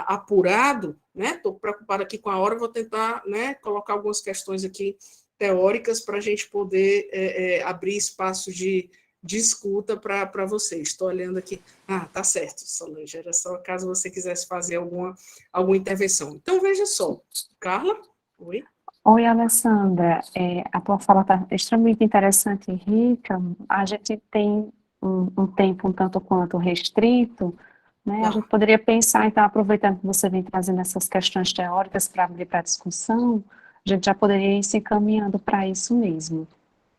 apurado, né? Estou preocupada aqui com a hora, vou tentar, né, colocar algumas questões aqui teóricas para a gente poder abrir espaço de escuta para vocês. Estou olhando aqui. Ah, tá certo, Solange, era só caso você quisesse fazer alguma intervenção. Então, veja só. Carla? Oi? Oi, Alessandra. A tua fala está extremamente interessante e rica. A gente tem um tempo um tanto quanto restrito, né? A gente poderia pensar, então, aproveitando que você vem trazendo essas questões teóricas para abrir para a discussão, a gente já poderia ir se encaminhando para isso mesmo.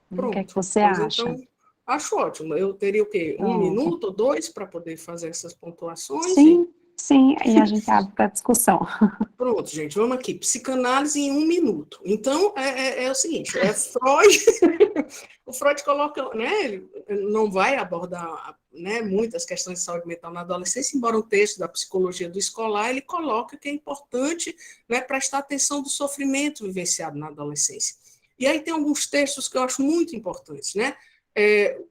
Pronto. O que é que você pois acha? Então, acho ótimo. Eu teria o quê? Pronto. 1 minuto ou 2 para poder fazer essas pontuações? Sim, e a gente abre para a discussão. Pronto, gente, vamos aqui. Psicanálise em 1 minuto. Então, é o seguinte, Freud, o Freud coloca, né, ele não vai abordar, né, muitas questões de saúde mental na adolescência, embora um texto da psicologia do escolar, ele coloca que é importante, né, prestar atenção do sofrimento vivenciado na adolescência. E aí tem alguns textos que eu acho muito importantes, né?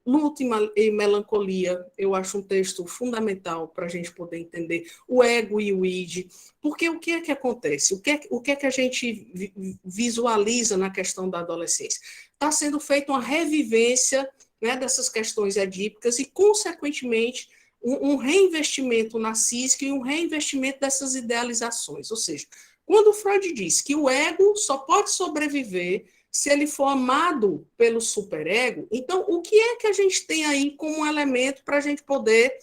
Luta e Melancolia, eu acho um texto fundamental para a gente poder entender o ego e o id, porque o que é que acontece? O que é que a gente visualiza na questão da adolescência? Está sendo feita uma revivência, né, dessas questões edípicas e, consequentemente, um reinvestimento narcísico e um reinvestimento dessas idealizações. Ou seja, quando Freud diz que o ego só pode sobreviver se ele for amado pelo superego, então o que é que a gente tem aí como um elemento para a gente poder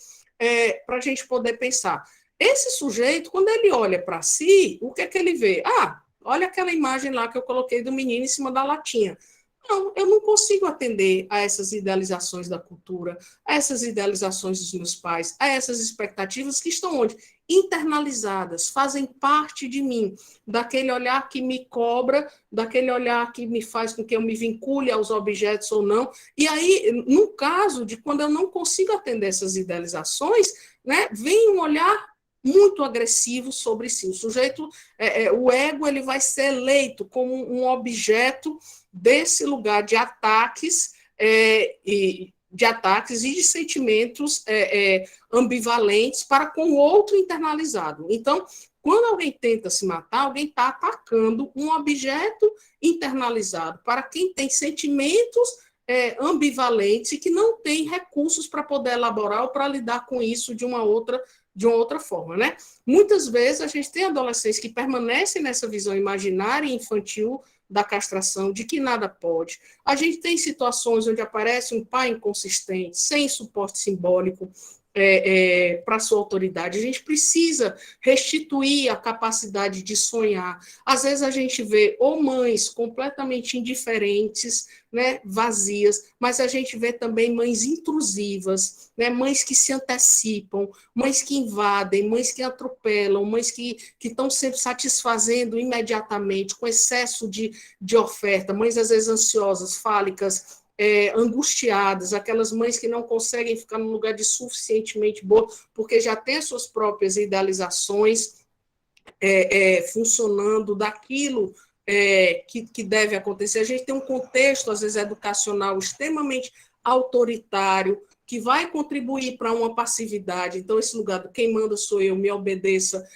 pensar? Esse sujeito, quando ele olha para si, o que é que ele vê? Ah, olha aquela imagem lá que eu coloquei do menino em cima da latinha. Não, eu não consigo atender a essas idealizações da cultura, a essas idealizações dos meus pais, a essas expectativas que estão onde? Internalizadas, fazem parte de mim, daquele olhar que me cobra, daquele olhar que me faz com que eu me vincule aos objetos ou não. E aí, no caso de quando eu não consigo atender essas idealizações, né, vem um olhar muito agressivo sobre si. O sujeito, o ego, ele vai ser eleito como um objeto desse lugar de ataques e de sentimentos ambivalentes para com o outro internalizado. Então, quando alguém tenta se matar, alguém está atacando um objeto internalizado para quem tem sentimentos ambivalentes e que não tem recursos para poder elaborar ou para lidar com isso de uma outra forma, né? Muitas vezes a gente tem adolescentes que permanecem nessa visão imaginária e infantil da castração, de que nada pode. A gente tem situações onde aparece um pai inconsistente, sem suporte simbólico para sua autoridade. A gente precisa restituir a capacidade de sonhar. Às vezes a gente vê ou mães completamente indiferentes, né, vazias, mas a gente vê também mães intrusivas, né, mães que se antecipam, mães que invadem, mães que atropelam, mães que estão sempre satisfazendo imediatamente, com excesso de oferta, mães às vezes ansiosas, fálicas, angustiadas, aquelas mães que não conseguem ficar num lugar de suficientemente boa, porque já tem as suas próprias idealizações funcionando daquilo que deve acontecer. A gente tem um contexto, às vezes, educacional extremamente autoritário, que vai contribuir para uma passividade. Então, esse lugar do quem manda sou eu, me obedeça,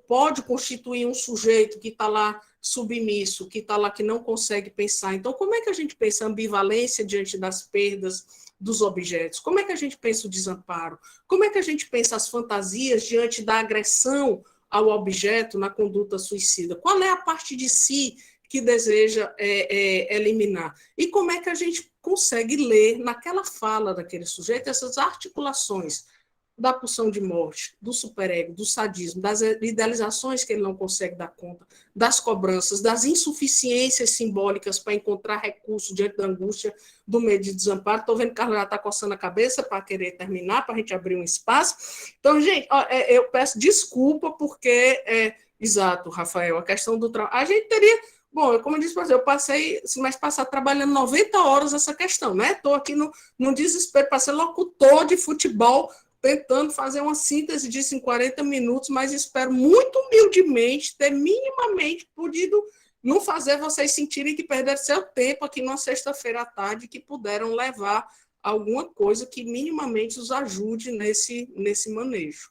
pode constituir um sujeito que está lá submisso, que está lá, que não consegue pensar. Então, como é que a gente pensa a ambivalência diante das perdas dos objetos? Como é que a gente pensa o desamparo? Como é que a gente pensa as fantasias diante da agressão ao objeto na conduta suicida? Qual é a parte de si que deseja eliminar? E como é que a gente consegue ler naquela fala daquele sujeito essas articulações da pulsão de morte, do superego, do sadismo, das idealizações que ele não consegue dar conta, das cobranças, das insuficiências simbólicas para encontrar recurso diante da angústia, do medo de desamparo. Estou vendo que a Carla já está coçando a cabeça para querer terminar, para a gente abrir um espaço. Então, gente, eu peço desculpa porque, exato, Rafael, a questão do trabalho. A gente teria... Bom, como eu disse para você, eu passei semestre passado trabalhando 90 horas essa questão, né? Estou aqui no desespero para ser locutor de futebol, tentando fazer uma síntese disso em 40 minutos, mas espero muito humildemente ter minimamente podido não fazer vocês sentirem que perderam seu tempo aqui numa sexta-feira à tarde, que puderam levar alguma coisa que minimamente os ajude nesse manejo.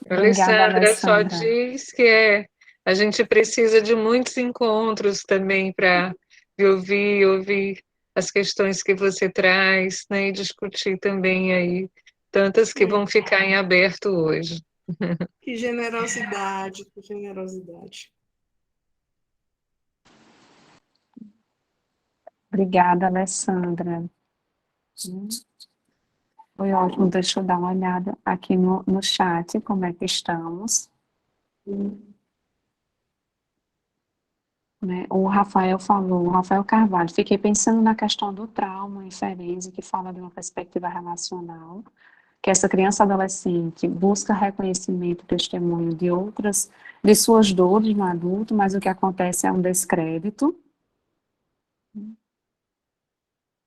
Alessandra só diz que a gente precisa de muitos encontros também para ouvir as questões que você traz, né, e discutir também aí tantas que vão ficar em aberto hoje. Que generosidade, que generosidade. Obrigada, Alessandra. Foi ótimo, deixa eu dar uma olhada aqui no chat, como é que estamos. Né? O Rafael Carvalho, fiquei pensando na questão do trauma em Ferenczi, que fala de uma perspectiva relacional, que essa criança adolescente busca reconhecimento e testemunho de suas dores no adulto, mas o que acontece é um descrédito.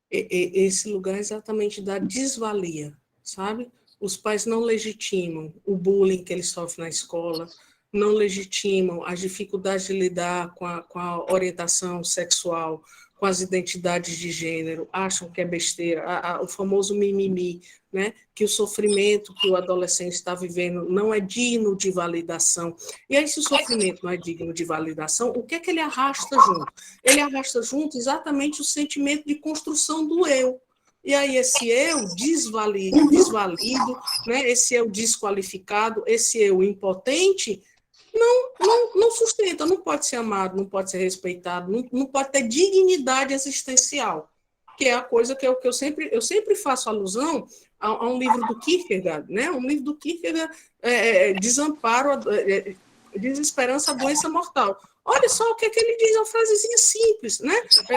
Esse lugar exatamente da desvalia, sabe? Os pais não legitimam o bullying que ele sofre na escola, não legitimam as dificuldades de lidar com a orientação sexual, com as identidades de gênero, acham que é besteira, o famoso mimimi, né? Que o sofrimento que o adolescente está vivendo não é digno de validação. E aí, se o sofrimento não é digno de validação, o que é que ele arrasta junto? Ele arrasta junto exatamente o sentimento de construção do eu. E aí esse eu desvalido, né? Esse eu desqualificado, esse eu impotente, não sustenta, não pode ser amado, não pode ser respeitado, não pode ter dignidade existencial, que é a coisa que eu sempre faço alusão a um livro do Kierkegaard, né? Um livro do Kierkegaard, Desamparo, Desesperança, Doença Mortal. Olha só o que ele diz, é uma frasezinha simples, né?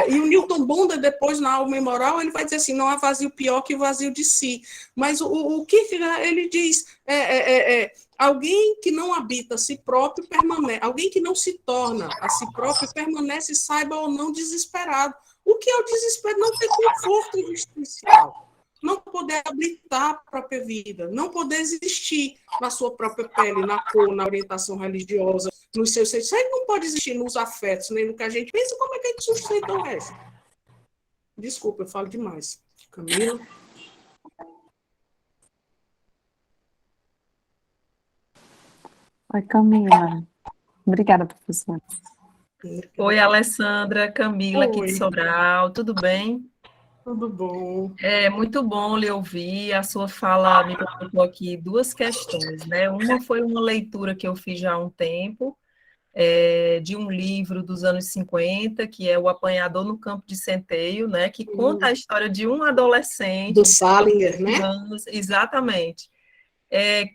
E o Newton Bonda, depois, na Alma e Moral, ele vai dizer assim, não há vazio pior que o vazio de si. Mas o Kierkegaard, ele diz, alguém que não habita a si próprio permanece, alguém que não se torna a si próprio permanece, saiba ou não, desesperado. O que é o desespero? Não ter conforto existencial, não poder habitar a própria vida, não poder existir na sua própria pele, na cor, na orientação religiosa, nos seus seios. Isso aí não pode existir nos afetos, nem no que a gente pensa. Como é que a gente sustenta o resto? Desculpa, eu falo demais. Camila? Oi, Camila. Obrigada, professora. Oi, Alessandra, Camila aqui de Sobral, tudo bem? Tudo bom. É muito bom lhe ouvir. A sua fala me provocou aqui duas questões, né? Uma foi uma leitura que eu fiz já há um tempo, de um livro dos anos 50, que é O Apanhador no Campo de Centeio, né? Que conta a história de um adolescente. Do Salinger, né? Exatamente.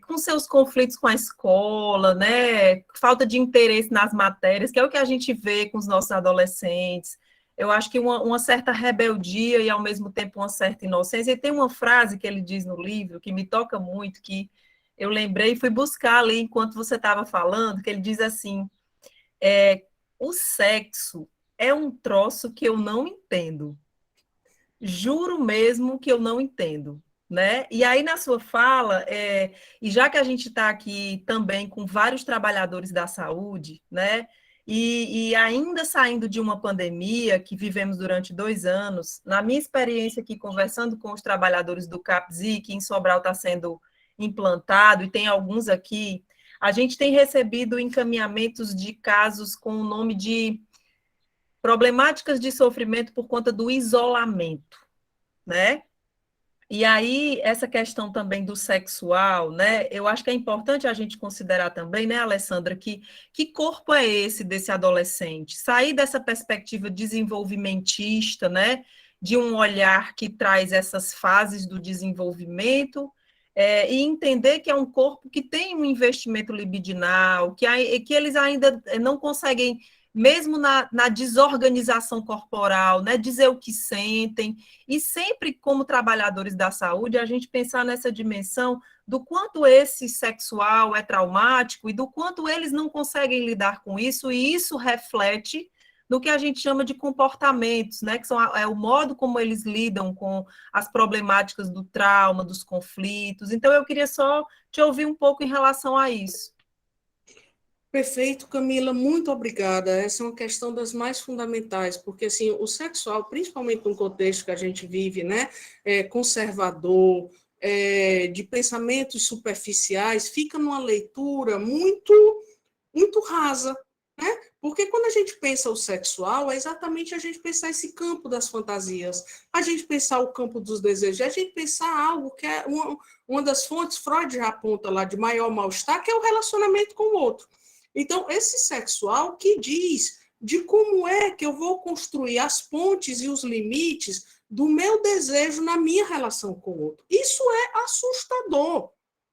Com seus conflitos com a escola, né? Falta de interesse nas matérias, que é o que a gente vê com os nossos adolescentes. Eu acho que uma certa rebeldia e, ao mesmo tempo, uma certa inocência. E tem uma frase que ele diz no livro que me toca muito, que eu lembrei e fui buscar ali enquanto você estava falando, que ele diz assim, o sexo é um troço que eu não entendo. Juro mesmo que eu não entendo. Né? E aí, na sua fala, e já que a gente está aqui também com vários trabalhadores da saúde, né? E ainda saindo de uma pandemia que vivemos durante 2 anos, na minha experiência aqui, conversando com os trabalhadores do CAPSI, que em Sobral está sendo implantado, e tem alguns aqui, a gente tem recebido encaminhamentos de casos com o nome de problemáticas de sofrimento por conta do isolamento, né? E aí, essa questão também do sexual, né? Eu acho que é importante a gente considerar também, né, Alessandra, que corpo é esse desse adolescente? Sair dessa perspectiva desenvolvimentista, né? de um olhar que traz essas fases do desenvolvimento, e entender que é um corpo que tem um investimento libidinal, que eles ainda não conseguem, mesmo na desorganização corporal, né, dizer o que sentem, e sempre, como trabalhadores da saúde, a gente pensar nessa dimensão do quanto esse sexual é traumático e do quanto eles não conseguem lidar com isso, e isso reflete no que a gente chama de comportamentos, né, que são o modo como eles lidam com as problemáticas do trauma, dos conflitos. Então, eu queria só te ouvir um pouco em relação a isso. Perfeito, Camila, muito obrigada. Essa é uma questão das mais fundamentais, porque assim, o sexual, principalmente no contexto que a gente vive, né, conservador, de pensamentos superficiais, fica numa leitura muito rasa, né? Porque quando a gente pensa o sexual, é exatamente a gente pensar esse campo das fantasias, a gente pensar o campo dos desejos, a gente pensar algo que é uma das fontes, Freud já aponta lá, de maior mal-estar, que é o relacionamento com o outro. Então, esse sexual que diz de como é que eu vou construir as pontes e os limites do meu desejo na minha relação com o outro. Isso é assustador.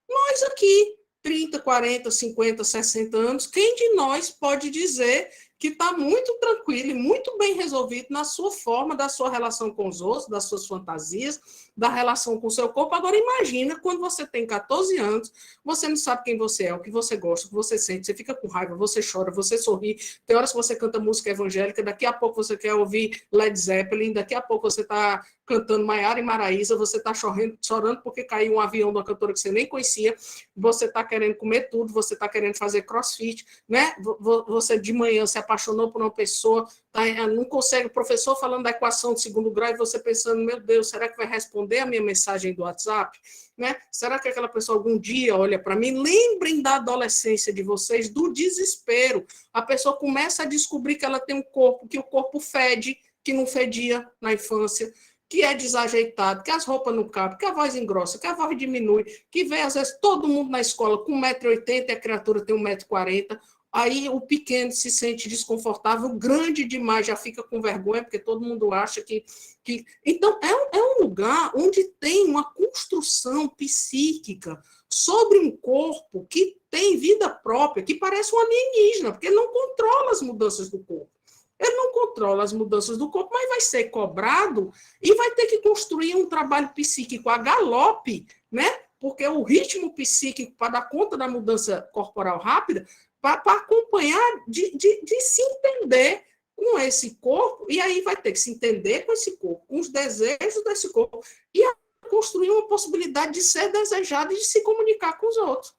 Nós aqui, 30, 40, 50, 60 anos, quem de nós pode dizer que está muito tranquilo e muito bem resolvido na sua forma, da sua relação com os outros, das suas fantasias, da relação com o seu corpo? Agora, imagina quando você tem 14 anos, você não sabe quem você é, o que você gosta, o que você sente, você fica com raiva, você chora, você sorri, tem horas que você canta música evangélica, daqui a pouco você quer ouvir Led Zeppelin, daqui a pouco você está cantando Maiara e Maraíza, você está chorando porque caiu um avião de uma cantora que você nem conhecia, você está querendo comer tudo, você está querendo fazer crossfit, né? Você de manhã se apaixonou por uma pessoa, não consegue, o professor falando da equação de segundo grau, e você pensando, meu Deus, será que vai responder a minha mensagem do WhatsApp? Né? Será que aquela pessoa algum dia olha para mim? Lembrem da adolescência de vocês, do desespero. A pessoa começa a descobrir que ela tem um corpo, que o corpo fede, que não fedia na infância, que é desajeitado, que as roupas não cabem, que a voz engrossa, que a voz diminui, que vem, às vezes, todo mundo na escola com 1,80 m e a criatura tem 1,40 m. Aí o pequeno se sente desconfortável, o grande demais já fica com vergonha, porque todo mundo acha que... Então, é um lugar onde tem uma construção psíquica sobre um corpo que tem vida própria, que parece um alienígena, porque ele não controla as mudanças do corpo. Ele não controla as mudanças do corpo, mas vai ser cobrado e vai ter que construir um trabalho psíquico a galope, né? Porque o ritmo psíquico, para dar conta da mudança corporal rápida, para acompanhar, de se entender com esse corpo, e aí vai ter que se entender com esse corpo, com os desejos desse corpo, e construir uma possibilidade de ser desejado e de se comunicar com os outros.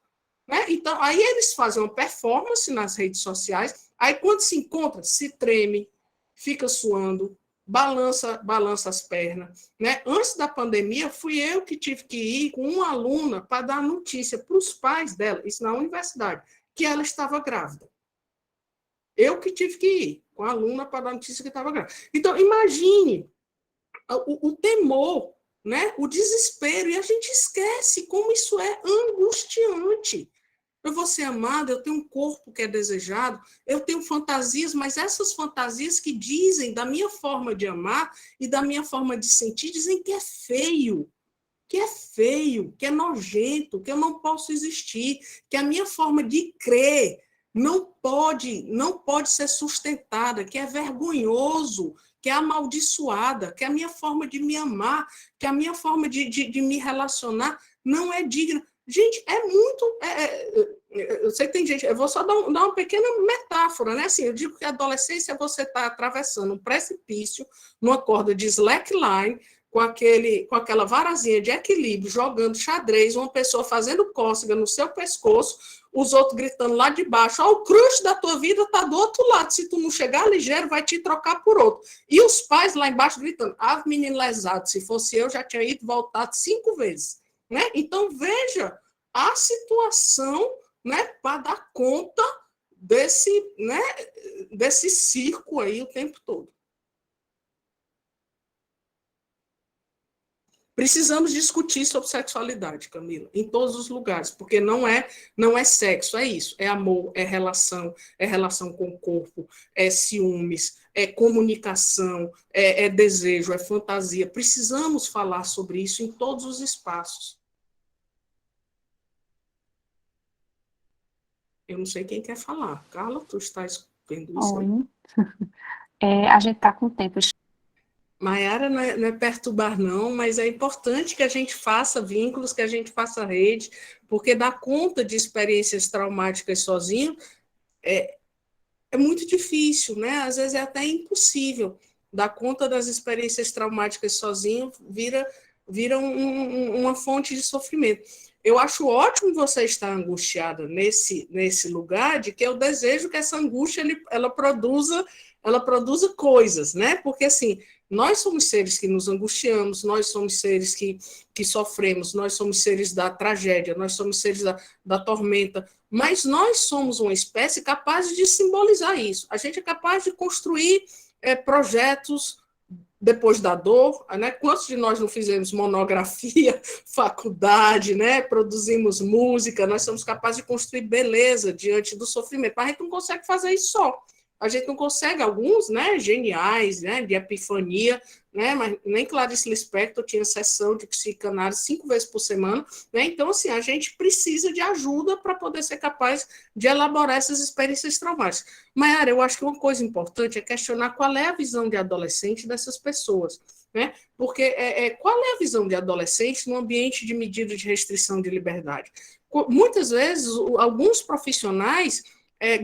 Né? Então, aí eles fazem uma performance nas redes sociais, aí quando se encontra, se treme, fica suando, balança as pernas. Né? Antes da pandemia, fui eu que tive que ir com uma aluna para dar notícia para os pais dela, isso na universidade, que ela estava grávida. Eu que tive que ir com a aluna para dar notícia que estava grávida. Então, imagine o temor, né? O desespero, e a gente esquece como isso é angustiante. Eu vou ser amada, eu tenho um corpo que é desejado, eu tenho fantasias, mas essas fantasias que dizem da minha forma de amar e da minha forma de sentir, dizem que é feio, que é nojento, que eu não posso existir, que a minha forma de crer não pode ser sustentada, que é vergonhoso, que é amaldiçoada, que a minha forma de me amar, que a minha forma de me relacionar não é digna. Gente, é muito... eu sei que tem gente... Eu vou só dar uma pequena metáfora, né? Assim, eu digo que a adolescência você está atravessando um precipício numa corda de slackline, com aquela varazinha de equilíbrio, jogando xadrez, uma pessoa fazendo cócega no seu pescoço, os outros gritando lá de baixo, o crush da tua vida está do outro lado, se tu não chegar ligeiro, vai te trocar por outro. E os pais lá embaixo gritando, menino lesado, se fosse eu, já tinha ido voltado 5 vezes. Né? Então, veja a situação, né, para dar conta desse circo aí o tempo todo. Precisamos discutir sobre sexualidade, Camila, em todos os lugares, porque não é sexo, é isso, é amor, é relação com o corpo, é ciúmes, é comunicação, é desejo, é fantasia. Precisamos falar sobre isso em todos os espaços. Eu não sei quem quer falar. Carla, tu estás vendo isso aí? Oi. A gente está com tempo. Maiara, não é perturbar, não, mas é importante que a gente faça vínculos, que a gente faça rede, porque dar conta de experiências traumáticas sozinho é muito difícil, né? Às vezes é até impossível. Dar conta das experiências traumáticas sozinho vira uma fonte de sofrimento. Eu acho ótimo você estar angustiada nesse lugar, de que eu desejo que essa angústia ela produza coisas, né? Porque assim, nós somos seres que nos angustiamos, nós somos seres que sofremos, nós somos seres da tragédia, nós somos seres da tormenta, mas nós somos uma espécie capaz de simbolizar isso. A gente é capaz de construir projetos depois da dor, né? Quantos de nós não fizemos monografia, faculdade, né? Produzimos música, nós somos capazes de construir beleza diante do sofrimento, mas a gente não consegue fazer isso só. A gente não consegue, alguns, né, geniais, né, de epifania, né, mas nem Clarice Lispector tinha sessão de psicanálise 5 vezes por semana, né, então, assim, a gente precisa de ajuda para poder ser capaz de elaborar essas experiências traumáticas. Maiara, eu acho que uma coisa importante é questionar qual é a visão de adolescente dessas pessoas, né, porque qual é a visão de adolescente no ambiente de medida de restrição de liberdade? Muitas vezes, alguns profissionais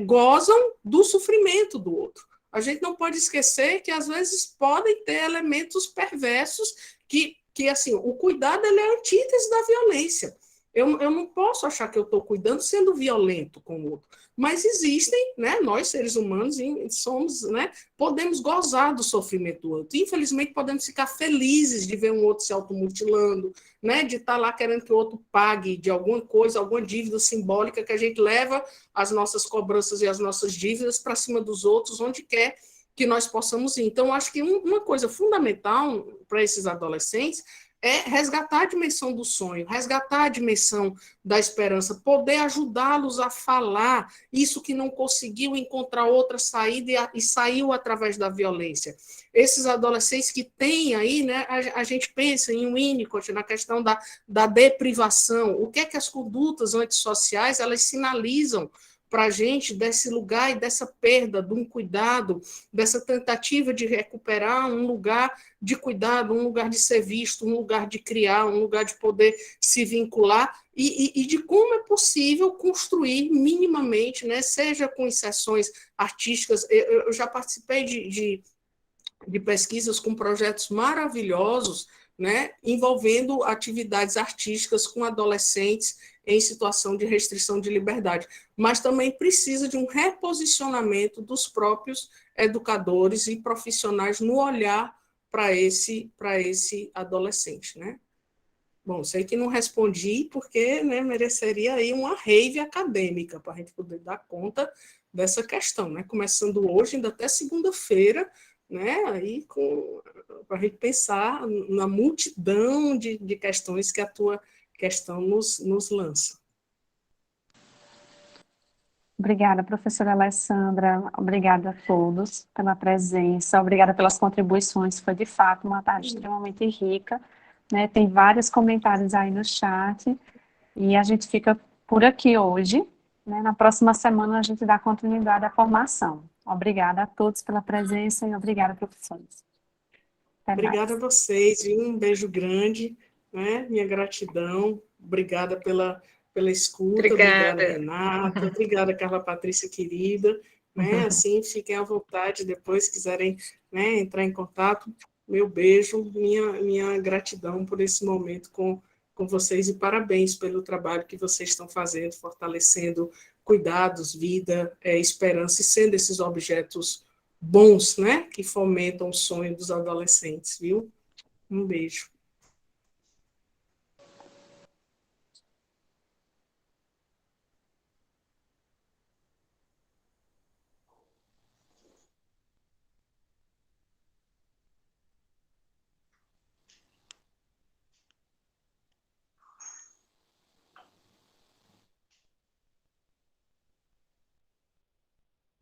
gozam do sofrimento do outro. A gente não pode esquecer que, às vezes, podem ter elementos perversos que assim, o cuidado ele é a antítese da violência. Eu não posso achar que eu estou cuidando sendo violento com o outro. Mas existem, né, nós, seres humanos, somos, né, podemos gozar do sofrimento do outro. Infelizmente, podemos ficar felizes de ver um outro se automutilando, né, de estar lá querendo que o outro pague de alguma coisa, alguma dívida simbólica, que a gente leva as nossas cobranças e as nossas dívidas para cima dos outros, onde quer que nós possamos ir. Então, acho que uma coisa fundamental para esses adolescentes é resgatar a dimensão do sonho, resgatar a dimensão da esperança, poder ajudá-los a falar isso que não conseguiu encontrar outra saída e saiu através da violência. Esses adolescentes que têm aí, né, a gente pensa em Winnicott, na questão da deprivação, o que é que as condutas antissociais elas sinalizam para a gente desse lugar e dessa perda, de um cuidado, dessa tentativa de recuperar um lugar de cuidado, um lugar de ser visto, um lugar de criar, um lugar de poder se vincular, e de como é possível construir minimamente, né, seja com inserções artísticas. Eu já participei de pesquisas com projetos maravilhosos, né, envolvendo atividades artísticas com adolescentes em situação de restrição de liberdade, mas também precisa de um reposicionamento dos próprios educadores e profissionais no olhar para esse adolescente, né? Bom, sei que não respondi porque, né, mereceria aí uma rave acadêmica para a gente poder dar conta dessa questão, né? Começando hoje, ainda até segunda-feira, né? Aí para a gente pensar na multidão de questões que a tua questão nos lança. Obrigada, professora Alessandra. Obrigada a todos pela presença. Obrigada pelas contribuições. Foi, de fato, uma tarde extremamente rica, né? Tem vários comentários aí no chat. E a gente fica por aqui hoje, né? Na próxima semana, a gente dá continuidade à formação. Obrigada a todos pela presença e obrigada, professores. Até Obrigada mais. a vocês, viu? Um beijo grande, né? Minha gratidão. Obrigada pela escuta. Obrigada. Obrigada, Renata. Obrigada, Carla Patrícia, querida. Né? Assim, fiquem à vontade, depois quiserem, né, entrar em contato. Meu beijo, minha gratidão por esse momento com vocês e parabéns pelo trabalho que vocês estão fazendo, fortalecendo cuidados, vida, esperança e sendo esses objetos bons, né, que fomentam o sonho dos adolescentes, viu? Um beijo.